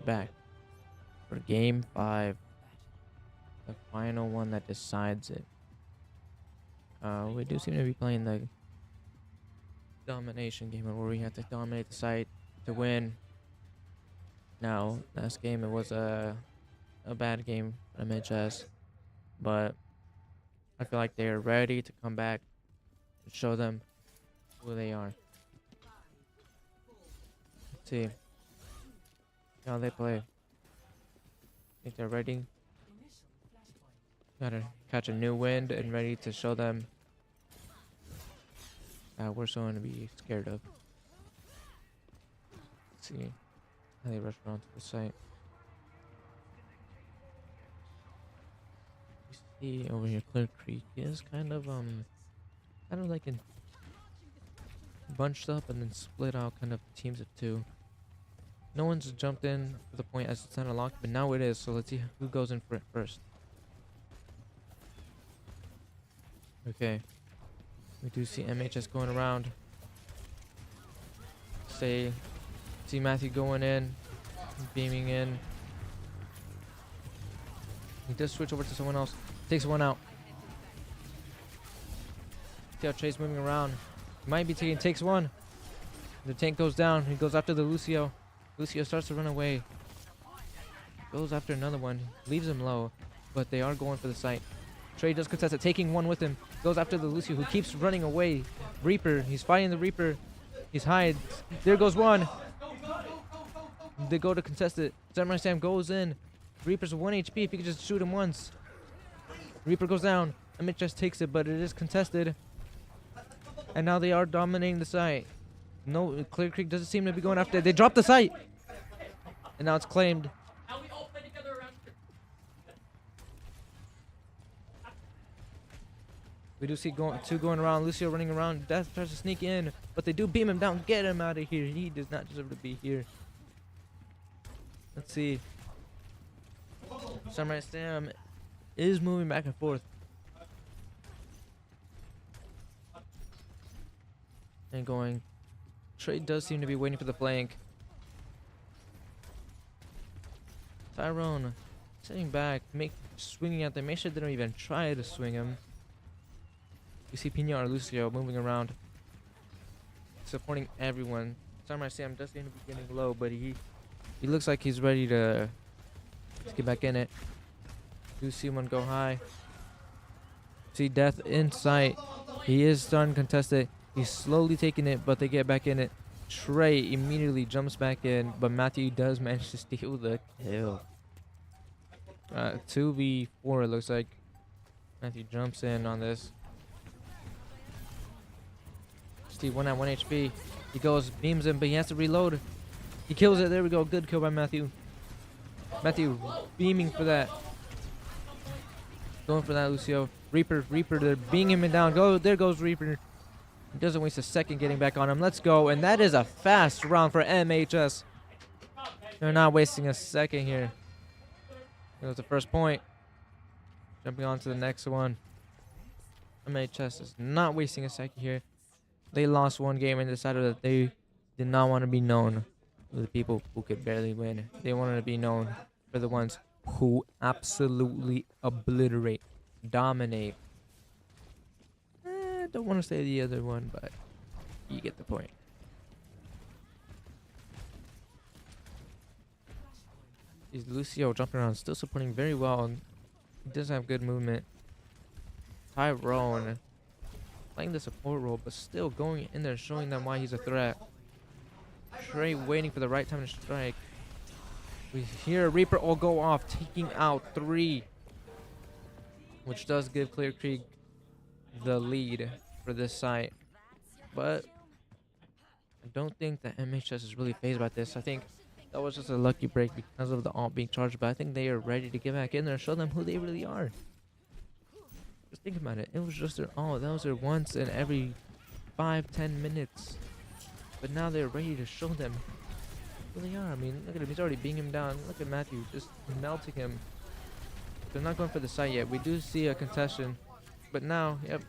back for game 5, the final one that decides it. We do seem to be playing the domination game where we have to dominate the site to win. Now, last game it was a bad game for MHS, but I feel like they're ready to come back and show them who they are. Let's see how they play. Think they're ready. Gotta catch a new wind and ready to show them we're someone to be scared of. Let's see how they rush around to the site. You see over here, Clear Creek is kind of like in bunched up and then split out, kind of teams of 2. No one's jumped in to the point as it's not unlocked, but now it is. So let's see who goes in for it first. Okay. We do see MHS going around. See Matthew going in, beaming in. He does switch over to someone else. Takes one out. See how Trey's moving around. Might be takes one. The tank goes down. He goes after the Lucio. Lucio starts to run away. Goes after another one. Leaves him low, but they are going for the site. Trey does contest it, taking one with him. Goes after the Lucio, who keeps running away. Reaper, he's fighting the Reaper. He's hides. There goes one. They go to contest it. Samurai Sam goes in. Reaper's 1 HP if you could just shoot him once. Reaper goes down. MHS takes it, but it is contested. And now they are dominating the site. No, Clear Creek doesn't seem to be going after it. They dropped the site. And now it's claimed. We do see two going around. Lucio running around. Death tries to sneak in, but they do beam him down. Get him out of here. He does not deserve to be here. Let's see. Samurai Sam is moving back and forth. And going. Trey does seem to be waiting for the flank. Tyrone sitting back, swinging at them. Make sure they don't even try to swing him. You see Pina or Lucio moving around, supporting everyone. Samurai Sam does seem to be getting low, but he looks like he's ready to get back in it. You see one go high. See Death in sight. He is starting to contest it. He's slowly taking it, but they get back in it. Trey immediately jumps back in, but Matthew does manage to steal the kill. 2v4 it looks like. Matthew jumps in on this. Steve 1 at 1 HP. He goes, beams him, but he has to reload. He kills it. There we go. Good kill by Matthew. Matthew beaming for that. Going for that, Lucio. Reaper, they're beaming him down. Go, there goes Reaper. He doesn't waste a second getting back on him. Let's go. And that is a fast round for MHS. They're not wasting a second here. That was the first point. Jumping on to the next one. MHS is not wasting a second here. They lost one game and decided that they did not want to be known for the people who could barely win. They wanted to be known for the ones who absolutely obliterate, dominate. Don't want to say the other one, but you get the point. Is Lucio jumping around, still supporting very well. He does have good movement. Tyrone playing the support role, but still going in there, showing them why he's a threat. Trey waiting for the right time to strike. We hear Reaper all go off, taking out 3, which does give Clear Creek the lead for this site. But I don't think that MHS is really phased by this. I think that was just a lucky break because of the ult being charged, but I think they are ready to get back in there and show them who they really are. Just think about it. It was just their ult. That was their once in every 5-10 minutes. But now they're ready to show them who they are. I mean, look at him. He's already beating him down. Look at Matthew just melting him. They're not going for the site yet. We do see a contestation. But now, yep,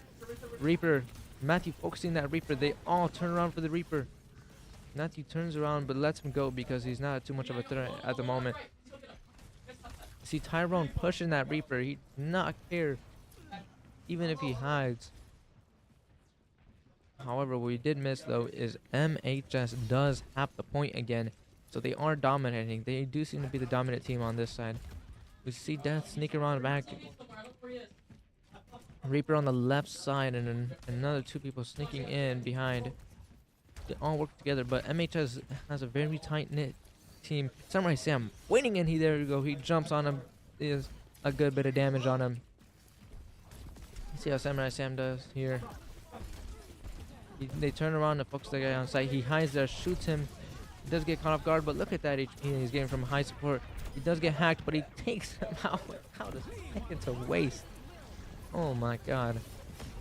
Reaper. Matthew focusing that Reaper. They all turn around for the Reaper. Matthew turns around but lets him go because he's not too much of a threat at the moment. See Tyrone pushing that Reaper. He does not care, even if he hides. However, what we did miss though is MHS does have the point again, so they are dominating. They do seem to be the dominant team on this side. We see Death sneak around back. Reaper on the left side, and then another two people sneaking in behind. They all work together, but MHS has a very tight knit team. Samurai Sam waiting in. There you go. He jumps on him. Is a good bit of damage on him. See how Samurai Sam does here. They turn around and focus the guy on site. He hides there, shoots him. He does get caught off guard, but look at that HP he's getting from high support. He does get hacked, but he takes him out without a second to waste. Oh my god.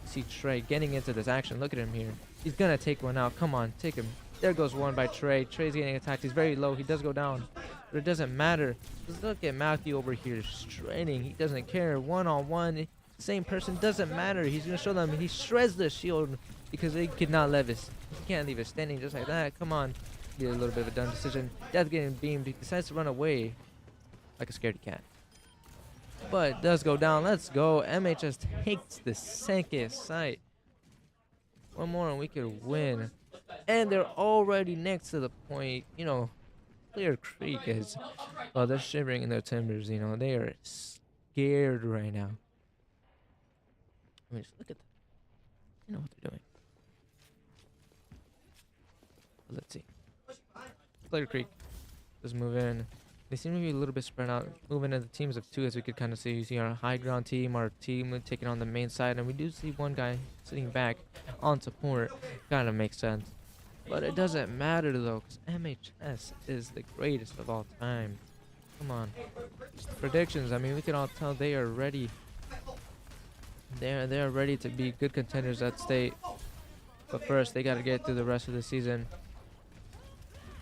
See Trey getting into this action. Look at him here. He's gonna take one out. Come on, take him. There goes one by Trey. Trey's getting attacked. He's very low. He does go down, but it doesn't matter. Just look at Matthew over here straining. He doesn't care. One-on-one. Same person. Doesn't matter. He's gonna show them. He shreds the shield because they could not leave us. He can't leave us standing just like that. Come on. Get a little bit of a dumb decision. Death getting beamed. He decides to run away like a scaredy cat. But it does go down. Let's go. MHS takes the second site. One more and we could win. And they're already next to the point. You know, Clear Creek is, well, they're shivering in their timbers. You know, they are scared right now. I mean, just look at them. You know what they're doing. Let's see. Clear Creek. Let's move in. They seem to be a little bit spread out, moving into teams of two, as we could kind of see. You see our high ground team, our team taking on the main side, and we do see one guy sitting back on support. Kind of makes sense. But it doesn't matter though, because MHS is the greatest of all time. Come on. Predictions, I mean, we can all tell they are ready. They are ready to be good contenders at state. But first, they got to get through the rest of the season.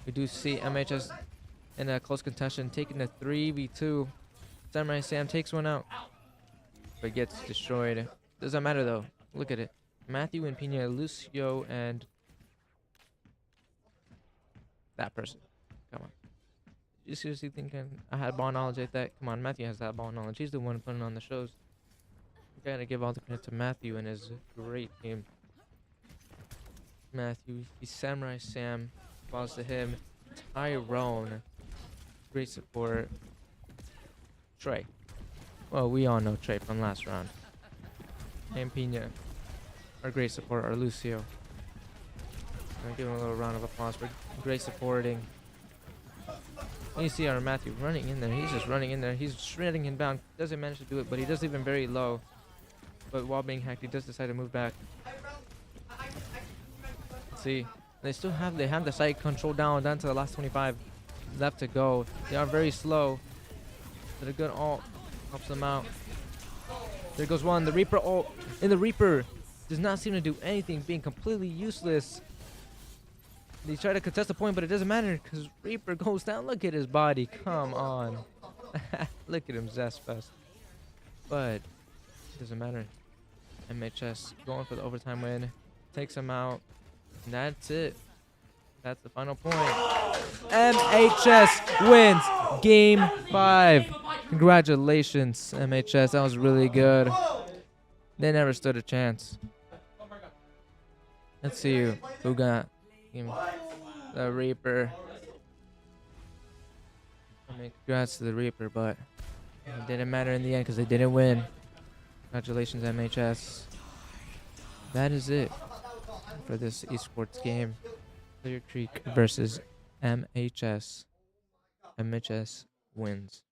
We do see MHS in a close contention, taking the 3v2. Samurai Sam takes one out, but gets destroyed. Doesn't matter though. Look at it. Matthew and Pina, Lucio, and that person. Come on. You seriously think I had ball knowledge like that? Come on, Matthew has that ball knowledge. He's the one putting on the shows. We gotta give all the credit to Matthew and his great team. Matthew, he's Samurai Sam. Falls to him. Tyrone. Great support. Trey. Well, we all know Trey from last round. And Pina. Our great support, our Lucio. I'll give him a little round of applause for great supporting. And you see our Matthew running in there. He's just running in there. He's shredding him down. Doesn't manage to do it, but he does leave him very low. But while being hacked, he does decide to move back. See, they have the site control down to the last 25 left to go. They are very slow, but a good ult helps them out. There goes one. The Reaper ult, and the Reaper does not seem to do anything, being completely useless. They try to contest the point, but it doesn't matter because Reaper goes down. Look at his body. Come on. Look at him, Zestfest. But it doesn't matter. MHS going for the overtime win. Takes him out. And that's it. That's the final point. MHS wins Game 5. Congratulations, MHS. That was really good. They never stood a chance. Let's see who got the Reaper. I mean, congrats to the Reaper, but it didn't matter in the end because they didn't win. Congratulations, MHS. That is it for this esports game. Clear Creek versus MHS. MHS wins.